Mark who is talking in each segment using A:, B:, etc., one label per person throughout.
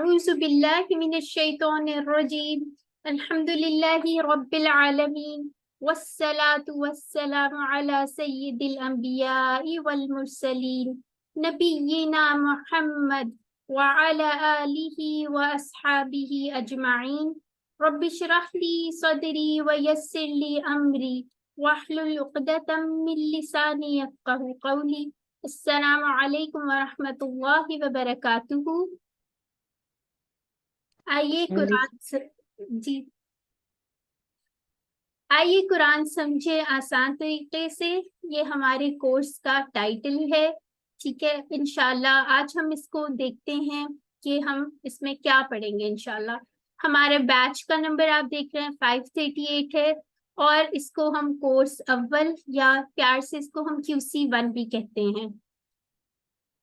A: أعوذ بالله من الشيطان الرجيم الحمد لله رب العالمين والصلاة والسلام على سيد الأنبياء والمرسلين نبينا محمد وعلى آله وأصحابه أجمعين رب اشرح لي صدري ويسر لي أمري واحلل عقدة من لساني يفقهوا قولي السلام علیکم ورحمۃ اللہ وبرکاتہ۔ آئیے قرآن سمجھے آسان طریقے سے، یہ ہمارے کورس کا ٹائٹل ہے، ٹھیک ہے۔ انشاءاللہ آج ہم اس کو دیکھتے ہیں کہ ہم اس میں کیا پڑھیں گے انشاءاللہ۔ ہمارے بیچ کا نمبر آپ دیکھ رہے ہیں 538 ہے، اور اس کو ہم کورس اول یا پیار سے اس کو ہم QC1 بھی کہتے ہیں۔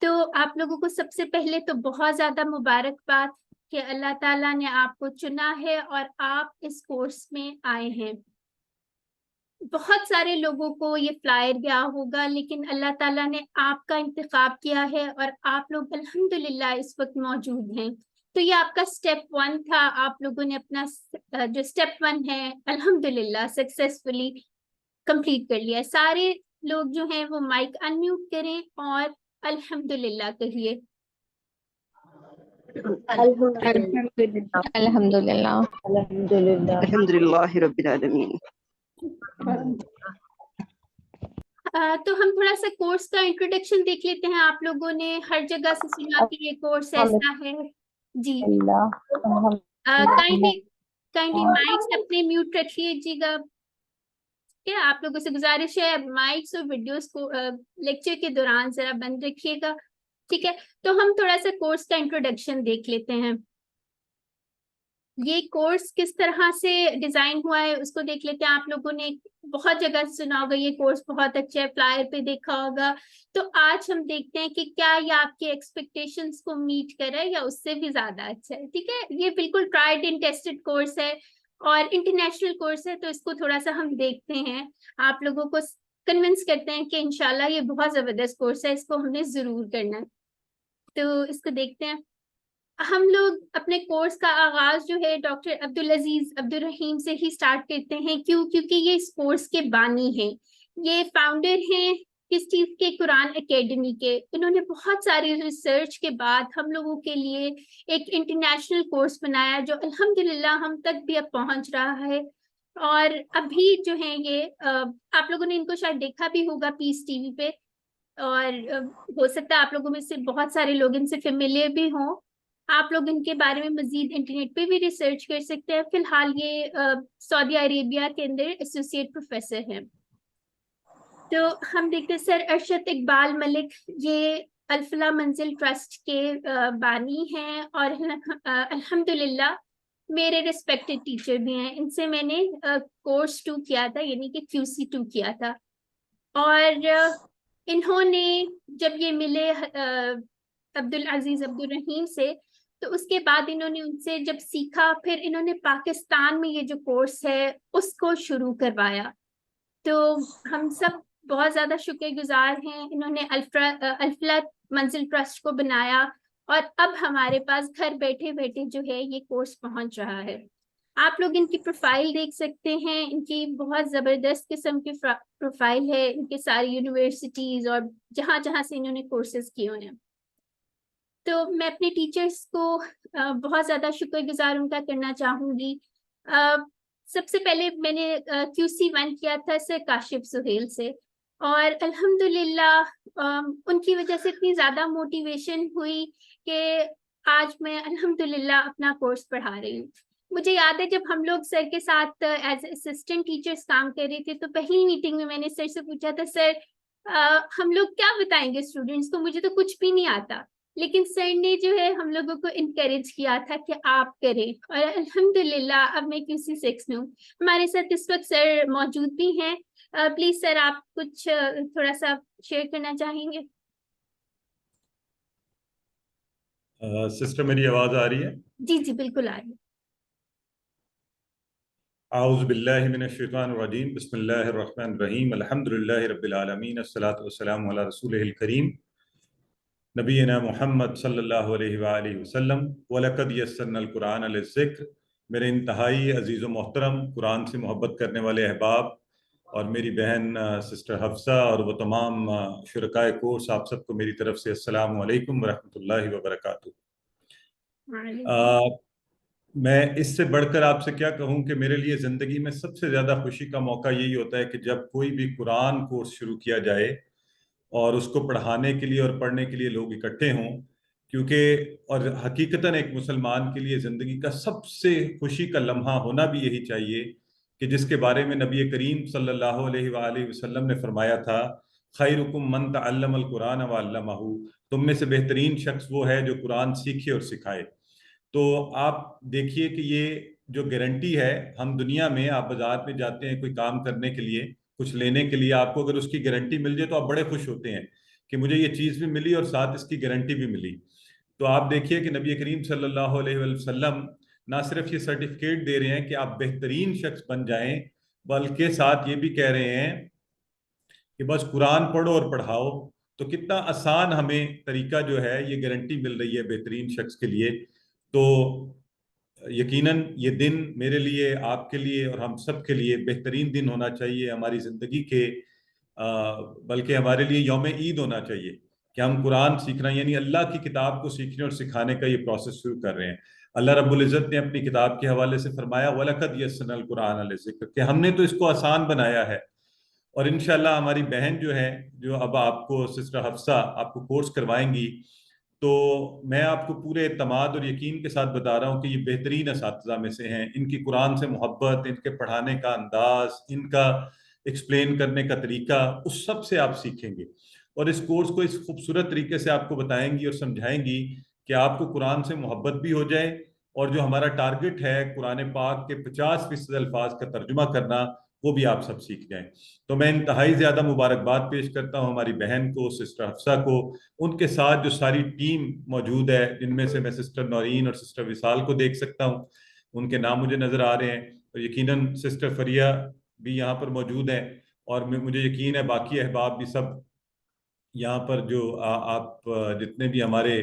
A: تو آپ لوگوں کو سب سے پہلے تو بہت زیادہ مبارکباد کہ اللہ تعالیٰ نے آپ کو چنا ہے اور آپ اس کورس میں آئے ہیں۔ بہت سارے لوگوں کو یہ فلائر گیا ہوگا، لیکن اللہ تعالیٰ نے آپ کا انتخاب کیا ہے اور آپ لوگ الحمدللہ اس وقت موجود ہیں۔ تو یہ آپ کا سٹیپ 1 تھا، آپ لوگوں نے اپنا جو سٹیپ 1 ہے الحمدللہ سکسیسفلی کمپلیٹ کر لیا ہے۔ سارے لوگ جو ہیں وہ مائک انمیوٹ کریں اور الحمدللہ کہیے۔
B: الحمدللہ الحمدللہ
C: الحمدللہ رب العالمین۔
A: تو ہم تھوڑا سا کورس کا انٹروڈکشن دیکھ لیتے ہیں۔ آپ لوگوں نے ہر جگہ سے سنا کہ یہ کورس ایسا ہے، جی۔ کائنڈلی مائکس اپنے میوٹ رکھیے جی گا۔ کیا آپ لوگوں سے گزارش ہے مائکس اور ویڈیوز کو لیکچر کے دوران ذرا بند رکھیے گا، ٹھیک ہے۔ تو ہم تھوڑا سا کورس کا انٹروڈکشن دیکھ لیتے ہیں۔ یہ کورس کس طرح سے ڈیزائن ہوا ہے اس کو دیکھ لیتے ہیں۔ آپ لوگوں نے بہت جگہ سے سنا ہوگا یہ کورس بہت اچھا ہے، فلائر پہ دیکھا ہوگا۔ تو آج ہم دیکھتے ہیں کہ کیا یہ آپ کے ایکسپیکٹیشنز کو میٹ کرے یا اس سے بھی زیادہ اچھا ہے، ٹھیک ہے۔ یہ بالکل ٹرائیڈ اینڈ ٹیسٹڈ کورس ہے اور انٹرنیشنل کورس ہے، تو اس کو تھوڑا سا ہم دیکھتے ہیں، آپ لوگوں کو کنونس کرتے ہیں کہ انشاءاللہ یہ بہت زبردست کورس ہے، اس کو ہم نے ضرور کرنا ہے۔ تو اس کو دیکھتے ہیں۔ ہم لوگ اپنے کورس کا آغاز جو ہے ڈاکٹر عبدالعزیز عبدالرحیم سے ہی سٹارٹ کرتے ہیں، کیونکہ یہ اس کورس کے بانی ہیں، یہ فاؤنڈر ہیں کس چیز کے، قرآن اکیڈمی کے۔ انہوں نے بہت ساری ریسرچ کے بعد ہم لوگوں کے لیے ایک انٹرنیشنل کورس بنایا جو الحمدللہ ہم تک بھی اب پہنچ رہا ہے۔ اور ابھی جو ہیں یہ آپ لوگوں نے ان کو شاید دیکھا بھی ہوگا پیس ٹی وی پہ، اور ہو سکتا ہے آپ لوگوں میں سے بہت سارے لوگ ان سے فیملیئر بھی ہوں۔ آپ لوگ ان کے بارے میں مزید انٹرنیٹ پہ بھی ریسرچ کر سکتے ہیں۔ فی الحال یہ سعودی عربیہ کے اندر ایسوسیٹ پروفیسر ہیں۔ تو ہم دیکھتے ہیں سر ارشد اقبال ملک، یہ الفلاح منزل ٹرسٹ کے بانی ہیں اور الحمدللہ میرے ریسپیکٹڈ ٹیچر بھی ہیں۔ ان سے میں نے کورس 2 کیا تھا، یعنی کہ QC2 کیا تھا۔ اور انہوں نے جب یہ ملے عبدالعزیز عبدالرحیم سے، تو اس کے بعد انہوں نے ان سے جب سیکھا، پھر انہوں نے پاکستان میں یہ جو کورس ہے اس کو شروع کروایا۔ تو ہم سب بہت زیادہ شکر گزار ہیں، انہوں نے الفلاح منزل ٹرسٹ کو بنایا، اور اب ہمارے پاس گھر بیٹھے بیٹھے جو ہے یہ کورس پہنچ رہا ہے۔ آپ لوگ ان کی پروفائل دیکھ سکتے ہیں، ان کی بہت زبردست قسم کی پروفائل ہے، ان کے ساری یونیورسٹیز اور جہاں جہاں سے انہوں نے کورسز کیے ہوئے ہیں۔ تو میں اپنے ٹیچرز کو بہت زیادہ شکر گزار ان کا کرنا چاہوں گی۔ سب سے پہلے میں نے QC1 کیا تھا سر کاشف سہیل سے، اور الحمدللہ ان کی وجہ سے اتنی زیادہ موٹیویشن ہوئی کہ آج میں الحمدللہ اپنا کورس پڑھا رہی ہوں۔ مجھے یاد ہے جب ہم لوگ سر کے ساتھ ایز اسسٹنٹ ٹیچرز کام کر رہے تھے، تو پہلی میٹنگ میں میں نے سر سے پوچھا تھا سر ہم لوگ کیا بتائیں گے اسٹوڈینٹس کو، مجھے تو کچھ بھی نہیں آتا، لیکن سر نے جو ہے ہم لوگوں کو انکریج کیا تھا کہ آپ کریں، اور الحمدللہ اب میں QC6 میں ہوں۔ ہمارے ساتھ اس وقت سر موجود بھی ہیں، پلیز سر آپ کچھ تھوڑا سا شیئر کرنا چاہیں گے؟
D: سسٹر میری آواز آ رہی ہے؟
A: جی جی بالکل آ رہی ہے۔
D: اعوذ باللہ من الشیطان الرجیم، بسم اللہ الرحمن الرحیم، الحمدللہ رب العالمین، الصلاۃ والسلام علی رسولہ الکریم नबीना मोहम्मद सल्लल्लाहु अलैहि वआलिहि वसल्लम वलक़द यस्सरनल कुरान लिज़्ज़िक्र। मेरे इंतहाई अजीज़ व मोहतरम कुरान से मोहब्बत करने वाले अहबाब और मेरी बहन सिस्टर हफ्सा और वो तमाम शुरकाए कोर्स, आप सबको मेरी तरफ से अस्सलामु अलैकुम वरहमतुल्लाहि वबरकातुहू। मैं इससे बढ़कर आपसे क्या कहूँ कि मेरे लिए ज़िंदगी में सबसे ज़्यादा खुशी का मौका यही होता है कि जब कोई भी कुरान कोर्स शुरू किया जाए और उसको पढ़ाने के लिए और पढ़ने के लिए लोग इकट्ठे हों, क्योंकि और हकीकतन एक मुसलमान के लिए ज़िंदगी का सबसे खुशी का लम्हा होना भी यही चाहिए कि जिसके बारे में नबी करीम सल्लल्लाहु अलैहि वसल्लम ने फरमाया था, खैरुकुम मन तअल्लमल कुरान व अल्लमहू, तुम में से बेहतरीन शख्स वो है जो कुरान सीखे और सिखाए। तो आप देखिए कि ये जो गारंटी है, हम दुनिया में आप बाजार में जाते हैं कोई काम करने के लिए, कुछ लेने के लिए, आपको अगर उसकी गारंटी मिल जाए तो आप बड़े खुश होते हैं कि मुझे ये चीज़ भी मिली और साथ इसकी गारंटी भी मिली। तो आप देखिए कि नबी करीम सल्लल्लाहु अलैहि वसल्लम ना सिर्फ ये सर्टिफिकेट दे रहे हैं कि आप बेहतरीन शख्स बन जाएं, बल्कि साथ ये भी कह रहे हैं कि बस कुरान पढ़ो और पढ़ाओ। तो कितना आसान हमें तरीका जो है, ये गारंटी मिल रही है बेहतरीन शख्स के लिए। तो यकीनन ये दिन मेरे लिए, आपके लिए और हम सब के लिए बेहतरीन दिन होना चाहिए हमारी ज़िंदगी के, बल्कि हमारे लिए यौम ईद होना चाहिए कि हम कुरान सीख रहे हैं, यानी अल्लाह की किताब को सीखने और सिखाने का ये प्रोसेस शुरू कर रहे हैं। अल्लाह रब्बुल इज़्ज़त ने अपनी किताब के हवाले से फरमाया, वलक़द यस्सरनल कुरान लिज़्ज़िक्र, कि हमने तो इसको आसान बनाया है। और इंशाल्लाह हमारी बहन जो है, जो अब आपको सिस्टर हफ्सा आपको कोर्स करवाएंगी, तो मैं आपको पूरे एतमाद और यकीन के साथ बता रहा हूँ कि ये बेहतरीन असातिज़ा में से हैं। इनकी कुरान से मोहब्बत, इनके पढ़ाने का अंदाज, इनका एक्सप्लेन करने का तरीका, उस सब से आप सीखेंगे और इस कोर्स को इस खूबसूरत तरीके से आपको बताएंगी और समझाएंगी कि आपको कुरान से मोहब्बत भी हो जाए और जो हमारा टारगेट है कुरान पाक के 50% अल्फाज का तर्जुमा करना, वो भी आप सब सीख जाएं। तो मैं इंतहाई ज़्यादा मुबारकबाद पेश करता हूँ हमारी बहन को, सिस्टर हफ्सा को, उनके साथ जो सारी टीम मौजूद है, जिनमें से मैं सिस्टर नौरीन और सिस्टर विसाल को देख सकता हूँ, उनके नाम मुझे नज़र आ रहे हैं, और यकीनन सिस्टर फरिया भी यहाँ पर मौजूद हैं, और मुझे यकीन है बाकी अहबाब भी सब यहाँ पर जो आप जितने भी हमारे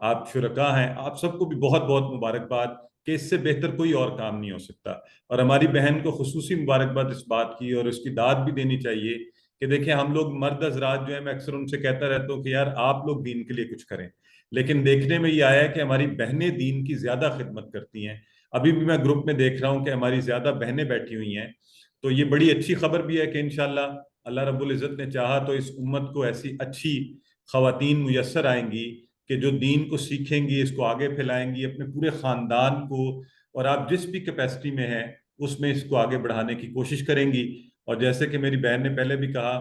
D: आप शुरका हैं, आप सबको भी बहुत बहुत मुबारकबाद कि इससे बेहतर कोई और काम नहीं हो सकता। और हमारी बहन को खुसूसी मुबारकबाद इस बात की, और उसकी दाद भी देनी चाहिए कि देखिए हम लोग मर्द हजरात जो है, मैं अक्सर उनसे कहता रहता हूँ कि यार आप लोग दीन के लिए कुछ करें, लेकिन देखने में ये आया है कि हमारी बहनें दीन की ज्यादा खिदमत करती हैं। अभी भी मैं ग्रुप में देख रहा हूँ कि हमारी ज्यादा बहनें बैठी हुई हैं, तो ये बड़ी अच्छी खबर भी है कि इंशाल्लाह अल्लाह रब्बुल इज़्ज़त ने चाहा तो इस उम्मत को ऐसी अच्छी ख़वातीन मुयस्सर आएंगी कि जो दीन को सीखेंगी, इसको आगे फैलाएंगी अपने पूरे ख़ानदान को, और आप जिस भी कैपेसिटी में हैं उसमें इसको आगे बढ़ाने की कोशिश करेंगी। और जैसे कि मेरी बहन ने पहले भी कहा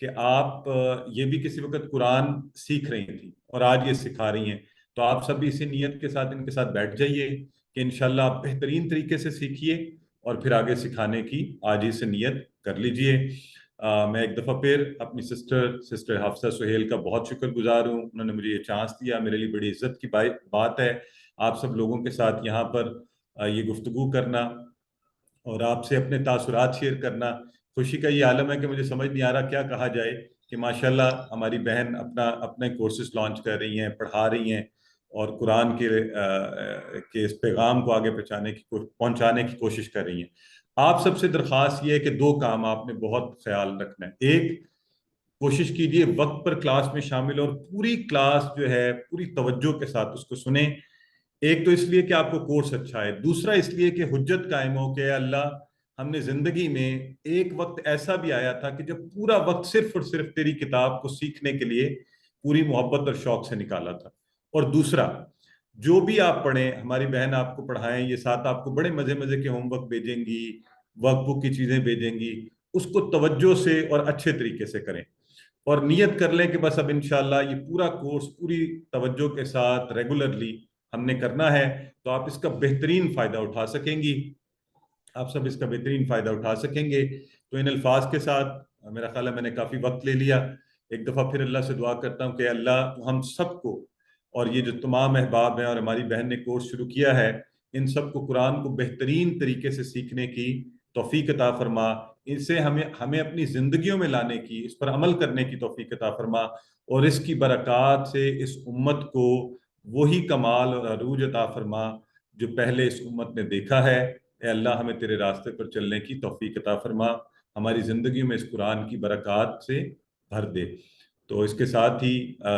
D: कि आप ये भी किसी वक्त कुरान सीख रही थी और आज ये सिखा रही हैं, तो आप सब भी इसी नीयत के साथ इनके साथ बैठ जाइए कि इंशाल्लाह आप बेहतरीन तरीके से सीखिए और फिर आगे सिखाने की आज ही से नीयत कर लीजिए। मैं एक दफ़ा फिर अपनी सिस्टर हाफसा सुहेल का बहुत शुक्रगुजार हूँ। उन्होंने मुझे ये चांस दिया, मेरे लिए बड़ी इज्जत की बात है आप सब लोगों के साथ यहाँ पर ये गुफ्तगू करना और आपसे अपने तासुरात शेयर करना। खुशी का ये आलम है कि मुझे समझ नहीं आ रहा क्या कहा जाए कि माशाल्लाह हमारी बहन अपने कोर्सेज लॉन्च कर रही हैं, पढ़ा रही हैं और कुरान के इस पैगाम को आगे पहुंचाने की कोशिश कर रही हैं। आप सबसे दरख्वास्त ये है कि दो काम आपने बहुत ख्याल रखना है। एक, कोशिश कीजिए वक्त पर क्लास में शामिल और पूरी क्लास जो है पूरी तवज्जो के साथ उसको सुने। एक तो इसलिए कि आपको कोर्स अच्छा है, दूसरा इसलिए कि हुज्जत कायम हो कि अल्लाह, हमने जिंदगी में एक वक्त ऐसा भी आया था कि जब पूरा वक्त सिर्फ और सिर्फ तेरी किताब को सीखने के लिए पूरी मोहब्बत और शौक से निकाला था। और दूसरा, जो भी आप पढ़ें, हमारी बहन आपको पढ़ाएं, ये साथ आपको बड़े मजे मजे के होमवर्क भेजेंगी, वर्कबुक की चीजें भेजेंगी, उसको तवज्जो से और अच्छे तरीके से करें और नियत कर लें कि बस अब इंशाल्लाह ये पूरा कोर्स पूरी तवज्जो के साथ रेगुलरली हमने करना है, तो आप इसका बेहतरीन फायदा उठा सकेंगी, आप सब इसका बेहतरीन फायदा उठा सकेंगे। तो इन अल्फाज के साथ मेरा ख्याल है मैंने काफी वक्त ले लिया। एक दफा फिर अल्लाह से दुआ करता हूँ कि अल्लाह तो हम सबको और ये जो तमाम अहबाब हैं और हमारी बहन ने कोर्स शुरू किया है, इन सबको कुरान को बेहतरीन तरीके से सीखने की तौफीक अता फरमा, اسے ہمیں اپنی زندگیوں میں لانے کی، اس پر عمل کرنے کی توفیق عطا فرما، اور اس کی برکات سے اس امت کو وہی کمال اور عروج عطا فرما جو پہلے اس امت نے دیکھا ہے۔ اے اللہ ہمیں تیرے راستے پر چلنے کی توفیق عطا فرما، ہماری زندگی میں اس قرآن کی برکات سے بھر دے۔ تو اس کے ساتھ ہی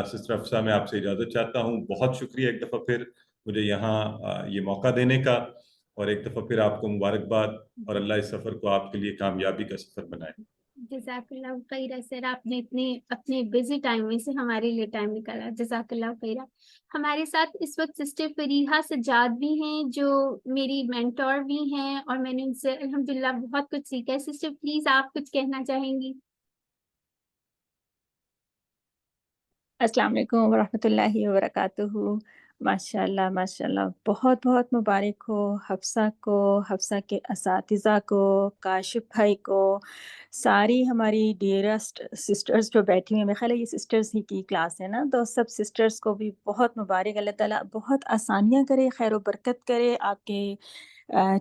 D: سسٹر افسا میں آپ سے اجازت چاہتا ہوں۔ بہت شکریہ ایک دفعہ پھر مجھے یہاں یہ موقع دینے کا، اور ایک دفعہ پھر آپ کو مبارکباد، اور اللہ اس سفر کو آپ کے لیے کامیابی کا سفر بنائے۔
A: جزاک اللہ خیر سر، آپ نے اپنے بزی ٹائم میں سے ہمارے لیے ٹائم نکالا، جزاک اللہ خیر۔ ہمارے ساتھ اس وقت سسٹر فریحہ سجاد بھی ہیں جو میری مینٹور بھی ہیں، اور میں نے ان سے الحمدللہ بہت کچھ سیکھا ہے۔ سسٹر پلیز آپ کچھ کہنا چاہیں گی؟
B: السلام علیکم ورحمۃ اللہ وبرکاتہ۔ ماشاء اللہ ماشاء اللہ، بہت بہت مبارک ہو حفصہ کو، حفصہ کے اساتذہ کو، کاشف بھائی کو، ساری ہماری ڈیئرسٹ سسٹرز جو بیٹھی ہیں، میرے خیال ہے یہ سسٹرز ہی کی کلاس ہے نا، تو سب سسٹرز کو بھی بہت مبارک۔ اللہ تعالیٰ بہت آسانیاں کرے، خیر و برکت کرے آپ کے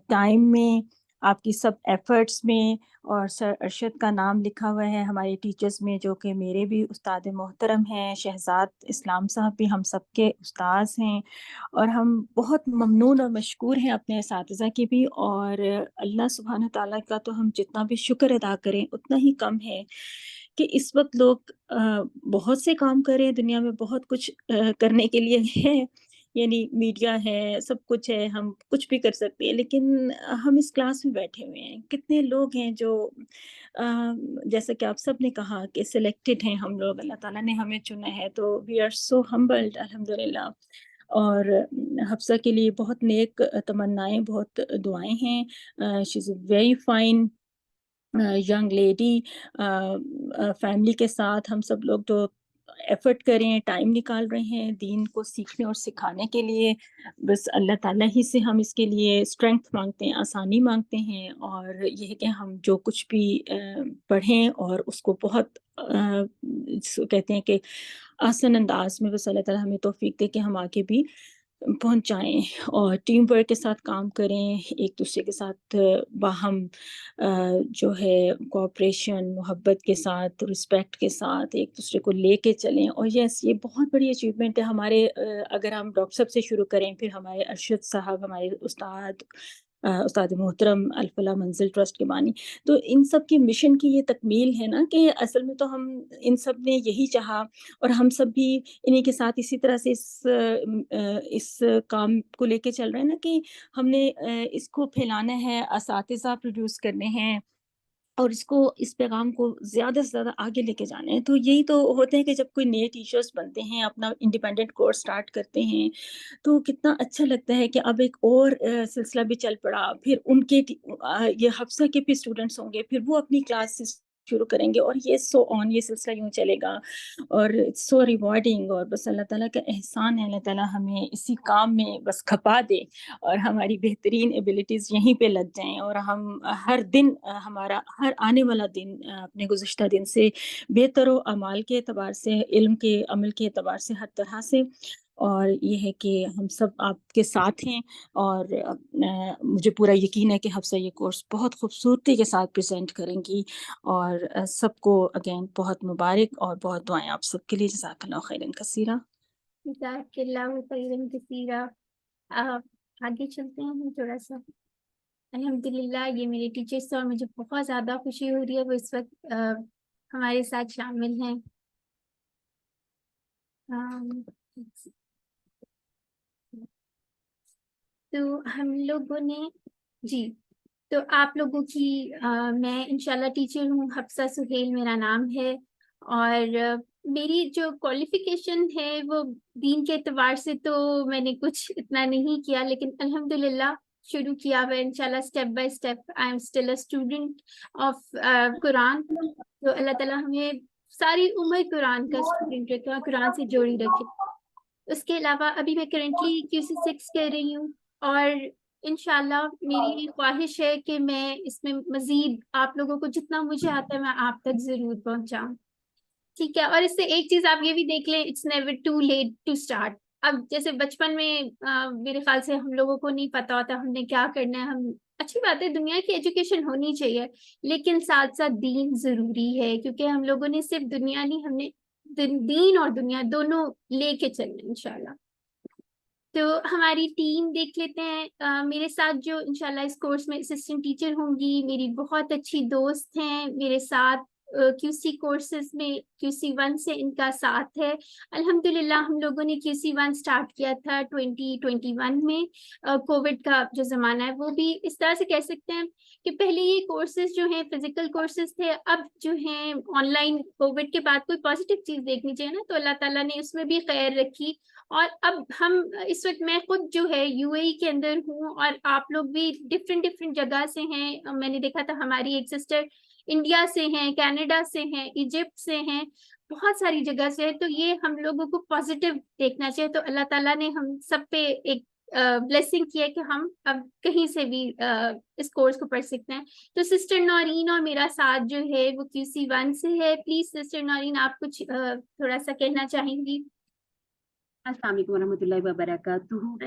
B: ٹائم میں، آپ کی سب ایفرٹس میں۔ اور سر ارشد کا نام لکھا ہوا ہے ہمارے ٹیچرز میں، جو کہ میرے بھی استاد محترم ہیں، شہزاد اسلام صاحب بھی ہم سب کے استاذ ہیں، اور ہم بہت ممنون اور مشکور ہیں اپنے اساتذہ کی بھی۔ اور اللہ سبحانہ تعالیٰ کا تو ہم جتنا بھی شکر ادا کریں اتنا ہی کم ہے، کہ اس وقت لوگ بہت سے کام کر رہے ہیں دنیا میں، بہت کچھ کرنے کے لیے ہے، یعنی میڈیا ہے، سب کچھ ہے، ہم کچھ بھی کر سکتے ہیں، لیکن ہم اس کلاس میں بیٹھے ہوئے ہیں۔ کتنے لوگ ہیں جو جیسا کہ آپ سب نے کہا کہ سلیکٹڈ ہیں ہم لوگ، اللہ تعالیٰ نے ہمیں چنا ہے، تو وی آر سو ہمبلڈ الحمدللہ۔ اور حفصہ کے لیے بہت نیک تمنائیں، بہت دعائیں ہیں۔ She is a very fine young lady. Family کے ساتھ ہم سب لوگ تو ایفرٹ کریں، ٹائم نکال رہے ہیں دین کو سیکھنے اور سکھانے کے لیے، بس اللہ تعالیٰ ہی سے ہم اس کے لیے اسٹرینگتھ مانگتے ہیں، آسانی مانگتے ہیں، اور یہ ہے کہ ہم جو کچھ بھی پڑھیں اور اس کو بہت کہتے ہیں کہ آسان انداز میں، بس اللہ تعالیٰ ہمیں توفیق دے کہ ہم آگے بھی پہنچائیں، اور ٹیم ورک کے ساتھ کام کریں، ایک دوسرے کے ساتھ باہم جو ہے کوآپریشن، محبت کے ساتھ، رسپیکٹ کے ساتھ ایک دوسرے کو لے کے چلیں۔ اور یس، یہ بہت بڑی اچیومنٹ ہے ہمارے، اگر ہم ڈاکٹر صاحب سے شروع کریں، پھر ہمارے ارشد صاحب، ہمارے استاد محترم الفلاح منزل ٹرسٹ کے بانی، تو ان سب کی مشن کی یہ تکمیل ہے نا، کہ اصل میں تو ہم ان سب نے یہی چاہا، اور ہم سب بھی انہی کے ساتھ اسی طرح سے اس کام کو لے کے چل رہے ہیں نا، کہ ہم نے اس کو پھیلانا ہے، اساتذہ پروڈیوس کرنے ہیں، اور اس پیغام کو زیادہ سے زیادہ آگے لے کے جانا ہے۔ تو یہی تو ہوتے ہیں کہ جب کوئی نئے ٹیچرز بنتے ہیں، اپنا انڈیپینڈنٹ کورس سٹارٹ کرتے ہیں، تو کتنا اچھا لگتا ہے کہ اب ایک اور سلسلہ بھی چل پڑا، پھر ان کے یہ حفصہ کے بھی اسٹوڈنٹس ہوں گے، پھر وہ اپنی کلاسز شروع کریں گے، اور یہ سو آن، یہ سلسلہ یوں چلے گا، اور سو ریوارڈنگ۔ اور بس اللہ تعالیٰ کا احسان ہے، اللہ تعالیٰ ہمیں اسی کام میں بس کھپا دے، اور ہماری بہترین ایبلٹیز یہیں پہ لگ جائیں، اور ہم ہر دن، ہمارا ہر آنے والا دن اپنے گزشتہ دن سے بہتر و اعمال کے اعتبار سے، علم کے عمل کے اعتبار سے، ہر طرح سے۔ اور یہ ہے کہ ہم سب آپ کے ساتھ ہیں، اور مجھے پورا یقین ہے کہ حفصہ یہ کورس بہت خوبصورتی کے ساتھ پریزنٹ کریں گی، اور سب کو اگین بہت مبارک، اور بہت دعائیں آپ سب کے لیے۔ جزاک اللہ خیرا کثیرا۔
A: جزاک اللہ خیرا کثیرا۔ آگے چلتے ہیں ہم تھوڑا سا۔ الحمدللہ یہ میرے ٹیچرس سے، اور مجھے بہت زیادہ خوشی ہو رہی ہے وہ اس وقت ہمارے ساتھ شامل ہیں۔ تو ہم لوگوں نے جی، تو آپ لوگوں کی میں انشاءاللہ ٹیچر ہوں، حفصہ سہیل میرا نام ہے، اور میری جو کوالیفیکیشن ہے وہ دین کے اعتبار سے تو میں نے کچھ اتنا نہیں کیا، لیکن الحمدللہ شروع کیا ہوا ہے انشاءاللہ step by step. I am still a student of Quran, تو اللہ تعالیٰ ہمیں ساری عمر قرآن کا اسٹوڈنٹ رکھے، قرآن سے جوڑی رکھے۔ اس کے علاوہ ابھی میں کرنٹلی QC6 کر رہی ہوں، اور انشاءاللہ میری یہ خواہش ہے کہ میں اس میں مزید آپ لوگوں کو جتنا مجھے آتا ہے میں آپ تک ضرور پہنچاؤں، ٹھیک ہے؟ اور اس سے ایک چیز آپ یہ بھی دیکھ لیں، it's never too late to start. اب جیسے بچپن میں میرے خیال سے ہم لوگوں کو نہیں پتا ہوتا ہم نے کیا کرنا ہے، ہم अच्छी बात है, दुनिया की एजुकेशन होनी चाहिए, लेकिन साथ साथ दीन जरूरी है, क्योंकि हम लोगों ने सिर्फ दुनिया नहीं, हमने दीन और दुनिया दोनों लेके चलना इंशाल्लाह। तो हमारी टीम देख लेते हैं। मेरे साथ जो इंशाल्लाह इस कोर्स में असिस्टेंट टीचर होंगी, मेरी बहुत अच्छी दोस्त हैं मेरे साथ। QC कोर्सेज में QC1 से इनका साथ है। अल्हम्दुलिल्लाह हम लोगों ने QC1 स्टार्ट किया था 2021 में। कोविड का जो ज़माना है वो भी इस तरह से कह सकते हैं कि पहले ये कोर्सेज जो हैं फिजिकल कोर्सेज थे, अब जो हैं ऑनलाइन। कोविड के बाद कोई पॉजिटिव चीज़ देखनी चाहिए ना, तो अल्लाह ताला ने उसमें भी खैर रखी। और अब हम इस वक्त, मैं खुद जो है UAE के अंदर हूँ और आप लोग भी डिफरेंट डिफरेंट जगह से हैं। मैंने देखा था हमारी एक सिस्टर इंडिया से हैं, कनाडा से हैं, इजिप्ट से हैं, बहुत सारी जगह से है। तो ये हम लोगों को पॉजिटिव देखना चाहिए। तो अल्लाह ताला ने हम सब पे एक ब्लेसिंग किया कि हम अब कहीं से भी इस कोर्स को पढ़ सकते हैं। तो सिस्टर नौरीन और मेरा साथ जो है वो QC1 से है। प्लीज सिस्टर नौरीन, आप कुछ थोड़ा सा कहना चाहेंगी?
C: अस्सलाम वालेकुम वरहमतुल्लाहि वबरकातुहू।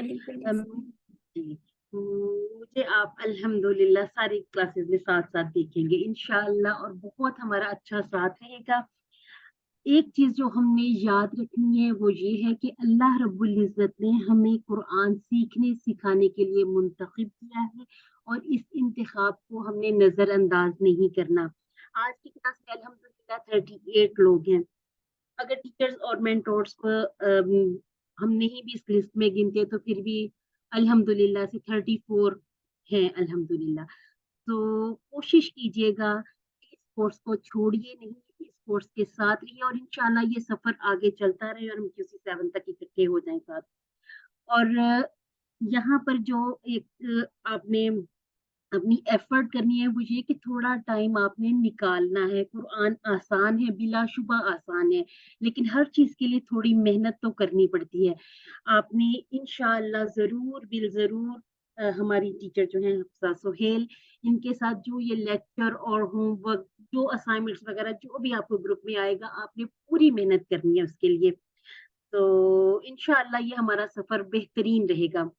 C: जी, मुझे आप अल्हम्दुलिल्लाह सारी क्लासेस में साथ साथ देखेंगे इंशाअल्लाह, और बहुत हमारा अच्छा साथ रहेगा। एक चीज जो हमने याद रखनी है वो ये है कि अल्लाह रब्बुल इज्जत ने हमें कुरान सीखने सिखाने के लिए मुंतखब किया है, और इस इंतखाब को हमने नजरअंदाज नहीं करना। आज की क्लास में अल्हम्दुलिल्लाह 38 लोग हैं। अगर टीचर्स और मेंटोर्स को हम नहीं भी इस लिस्ट में गिनते तो फिर भी अल्हम्दुलिल्लाह से 34 हैं अल्हम्दुलिल्लाह। तो कोशिश कीजिएगा कि इस कोर्स को छोड़िए नहीं, इस कोर्स के साथ रहिए, और इंशाल्लाह ये सफर आगे चलता रहे और हम QC7 तक इकट्ठे हो जाएं साथ। और यहाँ पर जो एक आपने अपनी एफर्ट करनी है वो ये कि थोड़ा टाइम आपने निकालना है। कुरान आसान है, बिलाशुबा आसान है, लेकिन हर चीज के लिए थोड़ी मेहनत तो करनी पड़ती है। आपने इंशाअल्लाह जरूर बिल जरूर हमारी टीचर जो है हफ्सा सुहेल, इनके साथ जो ये लेक्चर और होमवर्क, जो असाइनमेंट्स वगैरह जो भी आपको ग्रुप में आएगा, आपने पूरी मेहनत करनी है उसके लिए। तो इंशाअल्लाह ये हमारा सफर बेहतरीन रहेगा।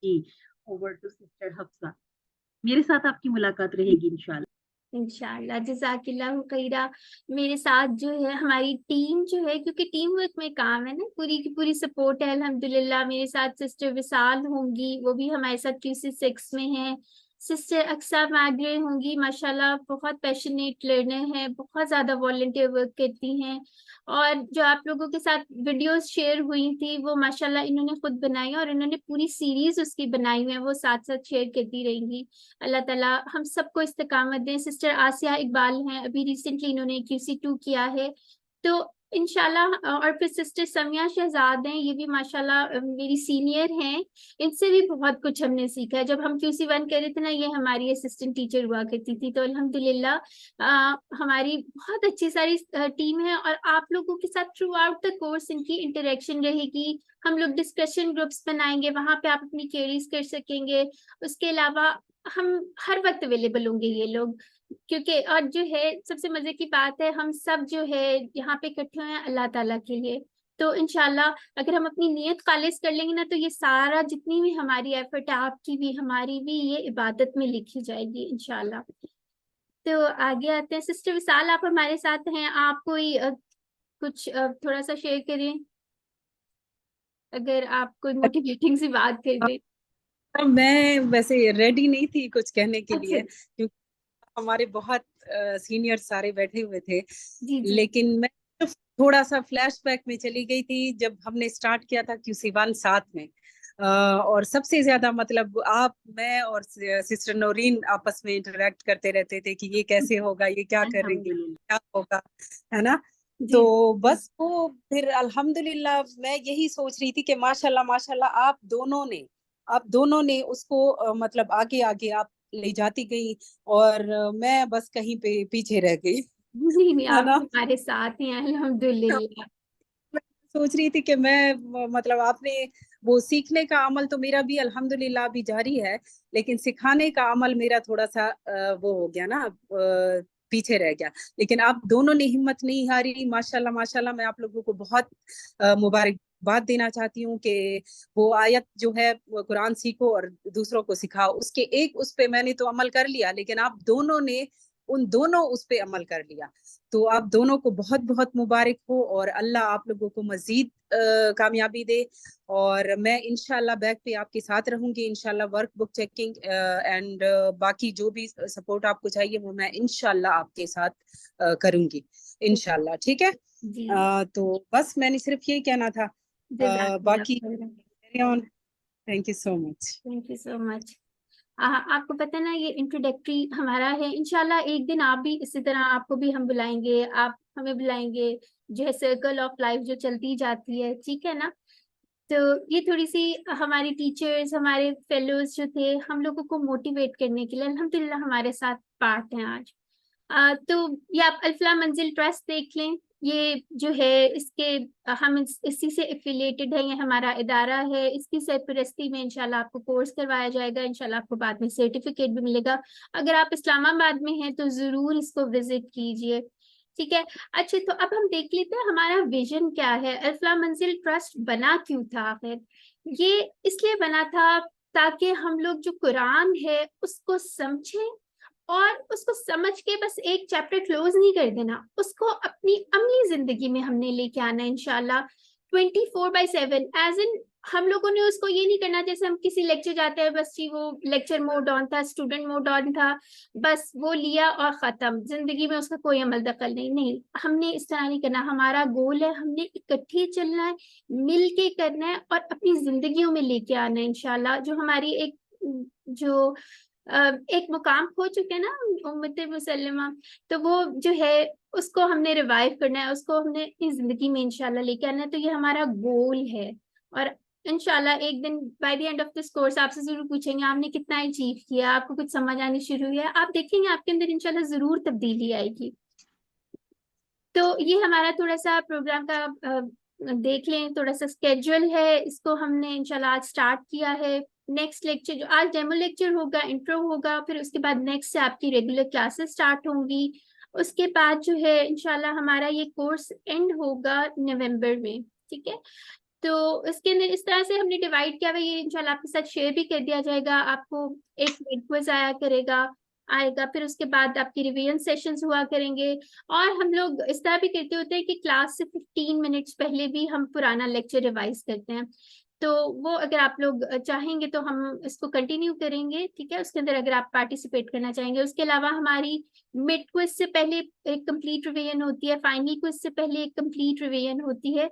C: जी, ओवर टू सिस्टर हफ्सा। मेरे साथ आपकी मुलाकात रहेगी इंशाल्लाह।
A: इंशाल्लाह, जज़ाकिल्लाहु खैरा। मेरे साथ जो है हमारी टीम जो है, क्योंकि टीम वर्क में काम है ना, पूरी की पूरी सपोर्ट है अल्हम्दुलिल्लाह। मेरे साथ सिस्टर विसाल होंगी, वो भी हमारे साथ QC6 में है। सिस्टर अक्सा मागरे होंगी, माशाल्लाह बहुत पैशनेट लर्नर है, बहुत ज़्यादा वॉलंटियर वर्क करती हैं। और जो आप लोगों के साथ वीडियोस शेयर हुई थी वो माशाल्लाह इन्होंने खुद बनाई, और इन्होंने पूरी सीरीज उसकी बनाई हुई है, वो साथ साथ शेयर करती रहेंगी। अल्लाह ताला हम सबको इस्तिकामत दें। सिस्टर आसिया इकबाल हैं, अभी रिसेंटली इन्होंने QC2 किया है। तो इंशाल्लाह। और फिर सिस्टर समिया शहजाद हैं, ये भी माशाल्लाह मेरी सीनियर हैं। इनसे भी बहुत कुछ हमने सीखा है। जब हम QC1 कर रहे थे ना, ये हमारी असिस्टेंट टीचर हुआ करती थी। तो अल्हम्दुलिल्लाह हमारी बहुत अच्छी सारी टीम है, और आप लोगों के साथ थ्रू आउट द कोर्स इनकी इंटरेक्शन रहेगी। हम लोग डिस्कशन ग्रुप्स बनाएंगे, वहां पे आप अपनी क्वेरीज कर सकेंगे। उसके अलावा हम हर वक्त अवेलेबल होंगे ये लोग, क्योंकि और जो है सबसे मजे की बात है, हम सब जो है यहाँ पे इकट्ठे हुए हैं अल्लाह ताला के लिए। तो इंशाल्लाह अगर हम अपनी नीयत खालिस कर लेंगे ना, तो ये सारा जितनी भी हमारी एफर्ट है, आपकी भी हमारी भी, ये इबादत में लिखी जाएगी इंशाल्लाह। तो आगे आते हैं। सिस्टर विशाल, आप हमारे साथ हैं, आप कोई कुछ थोड़ा सा शेयर करें, अगर आप कोई मोटिवेटिंग सी बात कर दें।
E: मैं वैसे रेडी नहीं थी कुछ कहने के
A: अच्छा,
E: लिए, क्योंकि हमारे बहुत सीनियर सारे बैठे हुए थे।
A: जी जी।
E: लेकिन मैं थोड़ा सा फ्लैशबैक में चली गई थी जब हमने स्टार्ट किया था QC1 साथ में। और सबसे ज्यादा मतलब आप, मैं और सिस्टर नौरीन आपस में इंटरेक्ट करते रहते थे कि ये कैसे होगा, ये क्या करेंगे, क्या होगा, है ना। तो बस वो फिर अल्हम्दुलिल्लाह मैं यही सोच रही थी कि माशाल्लाह माशाल्लाह आप दोनों ने उसको मतलब आगे आगे आप ले जाती गई, और मैं बस कहीं पे पीछे रह गई,
A: नहीं,
E: है
A: आप
E: ना।
A: हमारे साथ हैं अल्हम्दुलिल्लाह।
E: मैं सोच रही थी कि मैं मतलब आपने वो सीखने का अमल तो मेरा भी अल्हम्दुलिल्लाह अभी जारी है, लेकिन सिखाने का अमल मेरा थोड़ा सा वो हो गया ना, पीछे रह गया। लेकिन आप दोनों ने हिम्मत नहीं हारी, माशाल्लाह माशाल्लाह। मैं आप लोगों को बहुत मुबारक बात देना चाहती हूँ कि वो आयत जो है वो कुरान सीखो और दूसरों को सिखाओ, उसके एक उस पे मैंने तो अमल कर लिया, लेकिन आप दोनों ने उन दोनों उस पे अमल कर लिया। तो आप दोनों को बहुत बहुत मुबारक हो और अल्लाह आप लोगों को मजीद कामयाबी दे। और मैं इंशाल्लाह बैक पे आपके साथ रहूंगी, इंशाल्लाह वर्क बुक चेकिंग एंड बाकी जो भी सपोर्ट आपको चाहिए वो मैं इंशाल्लाह आपके साथ करूंगी इंशाल्लाह, ठीक है।
A: जी
E: तो बस मैंने सिर्फ यही कहना था। बाकी thank you so much.
A: Thank you so much. आपको पता है ना ये इंट्रोडक्टरी हमारा है, इंशाल्लाह एक दिन आप भी इसी तरह, आपको भी हम बुलाएंगे, आप हमें बुलाएंगे, जो है सर्कल ऑफ लाइफ जो चलती जाती है, ठीक है ना। तो ये थोड़ी सी हमारी टीचर्स, हमारे फेलोज जो थे, हम लोगों को मोटिवेट करने के लिए अल्हम्दुलिल्लाह हमारे साथ पार्ट हैं आज। तो ये आप अल्फलाह मंजिल ट्रस्ट देख लें, ये जो है इसके हम इसी से एफिलिएटेड है, ये हमारा इदारा है, इसकी सरपरस्ती में इंशाल्लाह आपको कोर्स करवाया जाएगा, इंशाल्लाह आपको बाद में सर्टिफिकेट भी मिलेगा। अगर आप इस्लामाबाद में हैं तो जरूर इसको विजिट कीजिए, ठीक है। अच्छा, तो अब हम देख लेते हैं हमारा विजन क्या है, अल्फलाह मंजिल ट्रस्ट बना क्यों था आखिर। ये इसलिए बना था ताकि हम लोग जो कुरान है उसको समझें, और उसको समझ के बस एक चैप्टर क्लोज नहीं कर देना, उसको अपनी अमली जिंदगी में हमने लेके आना है इंशाल्लाह 24/7। एज इन हम लोगों ने उसको ये नहीं करना जैसे हम किसी लेक्चर जाते हैं, बस जी वो लेक्चर मोड ऑन था, स्टूडेंट मोड ऑन था, बस वो लिया और खत्म, जिंदगी में उसका कोई अमल दखल नहीं, हमने इस तरह नहीं करना। हमारा गोल है, हमने इकट्ठे चलना है, मिल के करना है और अपनी जिंदगियों में लेके आना है इंशाल्लाह। जो हमारी एक मुकाम खो चुके हैं ना उम्मत मुसल्लमा, तो वो जो है उसको हमने रिवाइव करना है, उसको हमने अपनी जिंदगी में इंशाल्लाह लेके आना है। तो ये हमारा गोल है, और इंशाल्लाह एक दिन bye the end of this course आपसे जरूर पूछेंगे आपने कितना अचीव किया, आपको कुछ समझ आनी शुरू हुई है, आप देखेंगे आपके अंदर इंशाल्लाह जरूर तब्दीली आएगी। तो ये हमारा थोड़ा सा प्रोग्राम का देख लें, थोड़ा सा स्केड्यूल है, इसको हमने इंशाल्लाह आज स्टार्ट किया है। नेक्स्ट लेक्चर जो आज डेमो लेक्चर होगा, इंट्रो होगा, फिर उसके बाद नेक्स्ट से आपकी रेगुलर क्लासेस स्टार्ट होंगी। उसके बाद जो है इंशाल्लाह हमारा ये कोर्स एंड होगा नवंबर में, ठीक है। तो इसके अंदर इस तरह से हमने डिवाइड किया हुआ, ये इंशाल्लाह आपके साथ शेयर भी कर दिया जाएगा। आपको एक क्विज आएगा, फिर उसके बाद आपकी रिवीजन सेशंस हुआ करेंगे, और हम लोग इस तरह भी करते होते हैं कि क्लास से 15 मिनट्स पहले भी हम पुराना लेक्चर रिवाइज करते हैं। तो वो अगर आप लोग चाहेंगे तो हम इसको कंटिन्यू करेंगे, ठीक है। उसके अंदर अगर आप पार्टिसिपेट करना चाहेंगे, उसके अलावा हमारी मिड क्विज से पहले एक कंप्लीट रिवीजन होती है, फाइनल क्विज से पहले एक कंप्लीट रिवीजन होती है।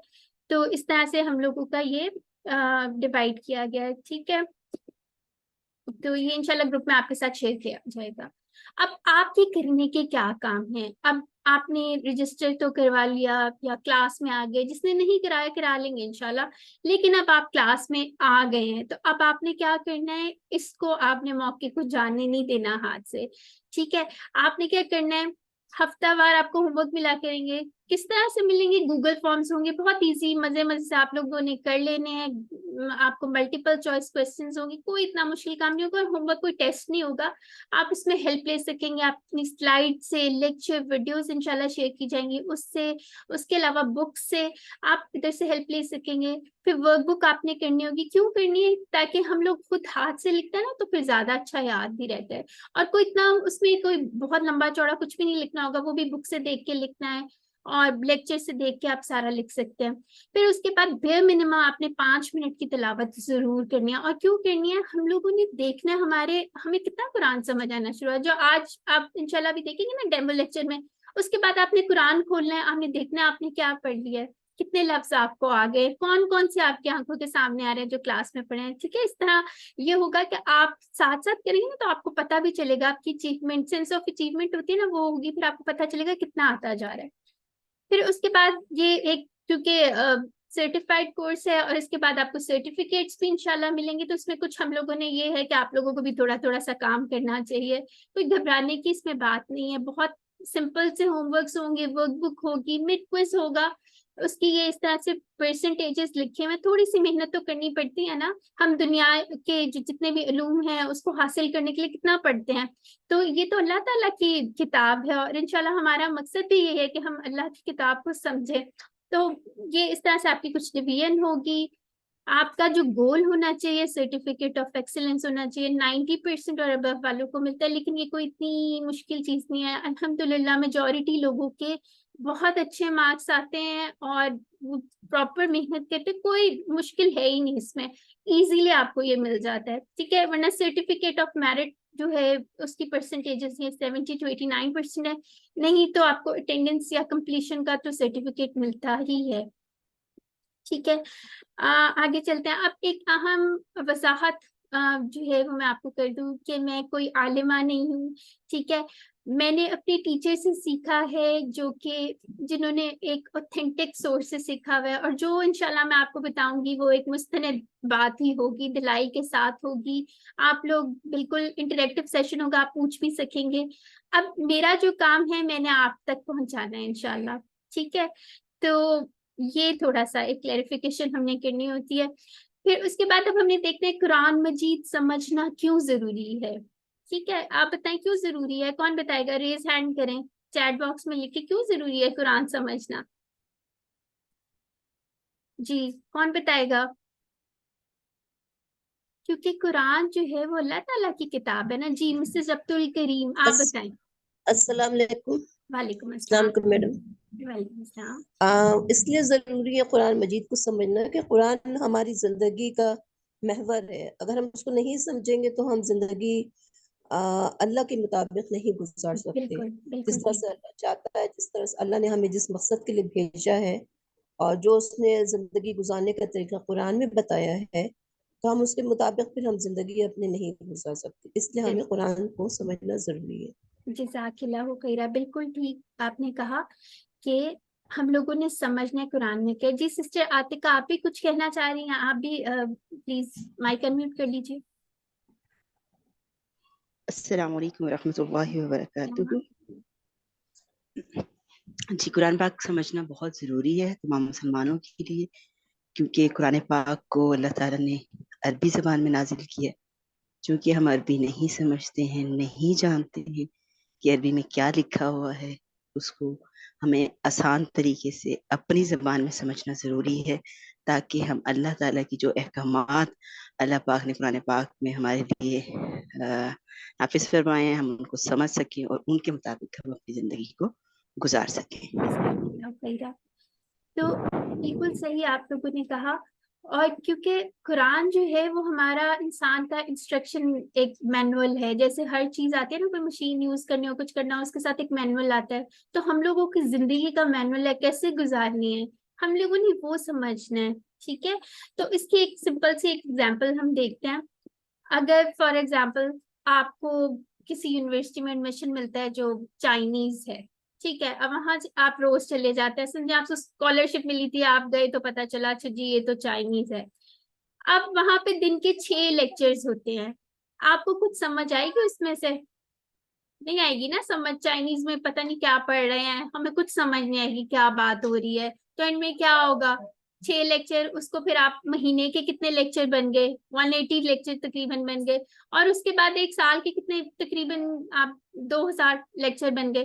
A: तो इस तरह से हम लोगों का ये डिवाइड किया गया है, ठीक है। तो ये इंशाल्लाह ग्रुप में आपके साथ शेयर किया जाएगा। अब आपके करने के क्या काम है, अब आपने रजिस्टर तो करवा लिया या क्लास में आ गए, जिसने नहीं कराया करा लेंगे इंशाल्लाह, लेकिन अब आप क्लास में आ गए हैं तो अब आपने क्या करना है, इसको आपने मौके को जाने नहीं देना हाथ से, ठीक है। आपने क्या करना है, हफ्तावार आपको होमवर्क मिला करेंगे, किस तरह से मिलेंगे, गूगल फॉर्म्स होंगे, बहुत इजी, मजे मजे से आप लोगों ने कर लेने हैं। आपको मल्टीपल चॉइस क्वेश्चंस होंगे, कोई इतना मुश्किल काम नहीं होगा, होमवर्क कोई टेस्ट नहीं होगा, आप इसमें हेल्प ले सकेंगे। आप अपनी स्लाइड से लेक्चर वीडियोस इंशाल्लाह शेयर की जाएंगी उससे, उसके अलावा बुक से आप इधर से हेल्प ले सकेंगे। फिर वर्कबुक आपने करनी होगी, क्यों करनी है, ताकि हम लोग खुद हाथ से लिखते हैं ना तो फिर ज्यादा अच्छा याद भी रहता है, और कोई इतना उसमें कोई बहुत लंबा चौड़ा कुछ भी नहीं लिखना होगा, वो भी बुक से देख के लिखना है और लेक्चर से देख के आप सारा लिख सकते हैं। फिर उसके बाद बेयर मिनिमम आपने 5 मिनट की तिलावत जरूर करनी है, और क्यों करनी है, हम लोगों ने देखना है हमें कितना कुरान समझ आना शुरू है, जो आज आप इंशाल्लाह भी देखेंगे ना डेमो लेक्चर में। उसके बाद आपने कुरान खोलना है, आपने देखना है आपने क्या पढ़ लिया है, कितने लफ्ज आपको आ गए, कौन कौन से आपकी आंखों के सामने आ रहे हैं जो क्लास में पढ़े हैं, ठीक है। इस तरह ये होगा कि आप साथ साथ करेंगे ना तो आपको पता भी चलेगा, आपकी अचीवमेंट, सेंस ऑफ अचीवमेंट होती है ना, वो होगी, फिर आपको पता चलेगा कितना आता जा रहा है। फिर उसके बाद ये एक, क्योंकि सर्टिफाइड कोर्स है और इसके बाद आपको सर्टिफिकेट्स भी इंशाल्लाह मिलेंगे, तो इसमें कुछ हम लोगों ने ये है कि आप लोगों को भी थोड़ा थोड़ा सा काम करना चाहिए, कोई घबराने की इसमें बात नहीं है। बहुत सिंपल से होमवर्क्स होंगे, वर्कबुक होगी, मिड क्विज होगा, उसकी ये इस तरह से परसेंटेजेस लिखे हुए, थोड़ी सी मेहनत तो करनी पड़ती है ना, हम दुनिया के जितने भी इल्म हैं उसको हासिल करने के लिए कितना पढ़ते हैं, तो ये तो अल्लाह ताला की किताब है, और इंशाल्लाह हमारा मकसद भी ये है कि हम अल्लाह की किताब को समझें تو یہ اس طرح سے آپ کی کچھ ڈویژن ہوگی. آپ کا جو گول ہونا چاہیے سرٹیفکیٹ آف ایکسیلنس ہونا چاہیے, 90% اور ابو والوں کو ملتا ہے, لیکن یہ کوئی اتنی مشکل چیز نہیں ہے. الحمدللہ میجورٹی لوگوں کے بہت اچھے مارکس آتے ہیں اور پراپر محنت کرتے, کوئی مشکل ہے ہی نہیں اس میں, ایزیلی آپ کو یہ مل جاتا ہے. ٹھیک ہے, ورنہ سرٹیفکیٹ آف میرٹ جو ہے اس کی پرسنٹیجز یہ 70 to 89% ہے, نہیں تو آپ کو اٹینڈنس یا کمپلیشن کا تو سرٹیفکیٹ ملتا ہی ہے. ٹھیک ہے, آگے چلتے ہیں. اب ایک اہم وضاحت جو ہے وہ میں آپ کو کر دوں کہ میں کوئی عالمہ نہیں ہوں. ٹھیک ہے, میں نے اپنے ٹیچر سے سیکھا ہے جو کہ جنہوں نے ایک اوتھینٹک سورس سے سیکھا ہوا ہے, اور جو انشاءاللہ میں آپ کو بتاؤں گی وہ ایک مستند بات ہی ہوگی, دلائی کے ساتھ ہوگی. آپ لوگ بالکل انٹریکٹیو سیشن ہوگا, آپ پوچھ بھی سکیں گے. اب میرا جو کام ہے میں نے آپ تک پہنچانا ہے انشاءاللہ. ٹھیک ہے, تو یہ تھوڑا سا ایک کلیریفیکیشن ہم نے کرنی ہوتی ہے. پھر اس کے بعد اب ہم نے دیکھتے ہیں قرآن مجید سمجھنا کیوں ضروری ہے. ٹھیک ہے, آپ بتائیں کیوں ضروری ہے, کون بتائے گا, ریز ہینڈ کریں چیٹ باکس میں لکھ کے کیوں ضروری ہے قرآن سمجھنا. جی کون بتائے گا. کیونکہ قرآن جو ہے وہ اللہ تعالیٰ کی کتاب ہے نا. جی مسز عبد الکریم آپ بتائیں.
F: السلام علیکم.
A: وعلیکم
F: السلام
A: السلام.
F: علیکم میڈم.
A: وعلیکم السلام.
F: اس لیے ضروری ہے قرآن مجید کو سمجھنا کہ قرآن ہماری زندگی کا محور ہے. اگر ہم اس کو نہیں سمجھیں گے تو ہم زندگی اللہ کے مطابق نہیں گزار سکتے.
A: بالکل
F: جس
A: بالکل
F: طرح سے اللہ چاہتا ہے, جس طرح سے اللہ نے ہمیں جس مقصد کے لیے بھیجا ہے اور جو اس نے زندگی گزارنے کا طریقہ قرآن میں بتایا ہے, تو ہم اس کے مطابق پھر ہم زندگی اپنی نہیں گزار سکتے. اس لیے ہمیں قرآن کو سمجھنا ضروری ہے.
A: جزاک اللہ خیرہ, بالکل ٹھیک آپ نے کہا کہ ہم لوگوں نے سمجھنا ہے قرآن میں کیا. جی سسٹر عاتقہ آپ بھی کچھ کہنا چاہ رہی ہیں, آپ بھی پلیز مائک انمیوٹ کر لیجیے.
G: السلام علیکم ورحمۃ اللہ وبرکاتہ. جی قرآن پاک سمجھنا بہت ضروری ہے تمام مسلمانوں کے لیے, کیونکہ قرآن پاک کو اللہ تعالیٰ نے عربی زبان میں نازل کیا. چونکہ ہم عربی نہیں سمجھتے ہیں, نہیں جانتے ہیں کہ عربی میں کیا لکھا ہوا ہے, اس کو ہمیں آسان طریقے سے اپنی زبان میں سمجھنا ضروری ہے, تاکہ ہم اللہ تعالیٰ کی جو احکامات اللہ پاک نے قرآن پاک میں ہمارے لیے نافذ فرمائے ہیں, ہم ان کو سمجھ سکیں اور ان کے مطابق ہم اپنی زندگی کو گزار سکیں.
A: تو بالکل صحیح آپ لوگوں نے کہا. اور کیونکہ قرآن جو ہے وہ ہمارا انسان کا انسٹرکشن ایک مینول ہے. جیسے ہر چیز آتی ہے نا, کوئی مشین یوز کرنی ہو, کچھ کرنا ہو, اس کے ساتھ ایک مینول آتا ہے. تو ہم لوگوں کی زندگی کا مینول ہے, کیسے گزارنی ہے, ہم لوگوں نے وہ سمجھنا ہے. ٹھیک ہے, تو اس کی ایک سمپل سی ایک ایگزامپل ہم دیکھتے ہیں. اگر فار ایگزامپل آپ کو کسی یونیورسٹی میں ایڈمیشن ملتا ہے جو چائنیز ہے, ٹھیک ہے, اب وہاں آپ روز چلے جاتے ہیں, سمجھے آپ کو اسکالرشپ ملی تھی, آپ گئے تو پتا چلا اچھا جی یہ تو چائنیز ہے. اب وہاں پہ دن کے 6 لیکچرز ہوتے ہیں, آپ کو کچھ سمجھ آئے گی اس میں سے؟ نہیں آئے گی نا سمجھ. چائنیز میں پتہ نہیں کیا پڑھ رہے ہیں, ہمیں کچھ سمجھ نہیں آئے گی کیا بات ہو رہی ہے. تو ان میں کیا ہوگا, 6 لیکچر, اس کو پھر آپ مہینے کے کتنے لیکچر بن گئے, 180 لیکچر تقریباً بن گئے, اور اس کے بعد ایک سال کے کتنے تقریباً آپ 2000 لیکچر بن گئے.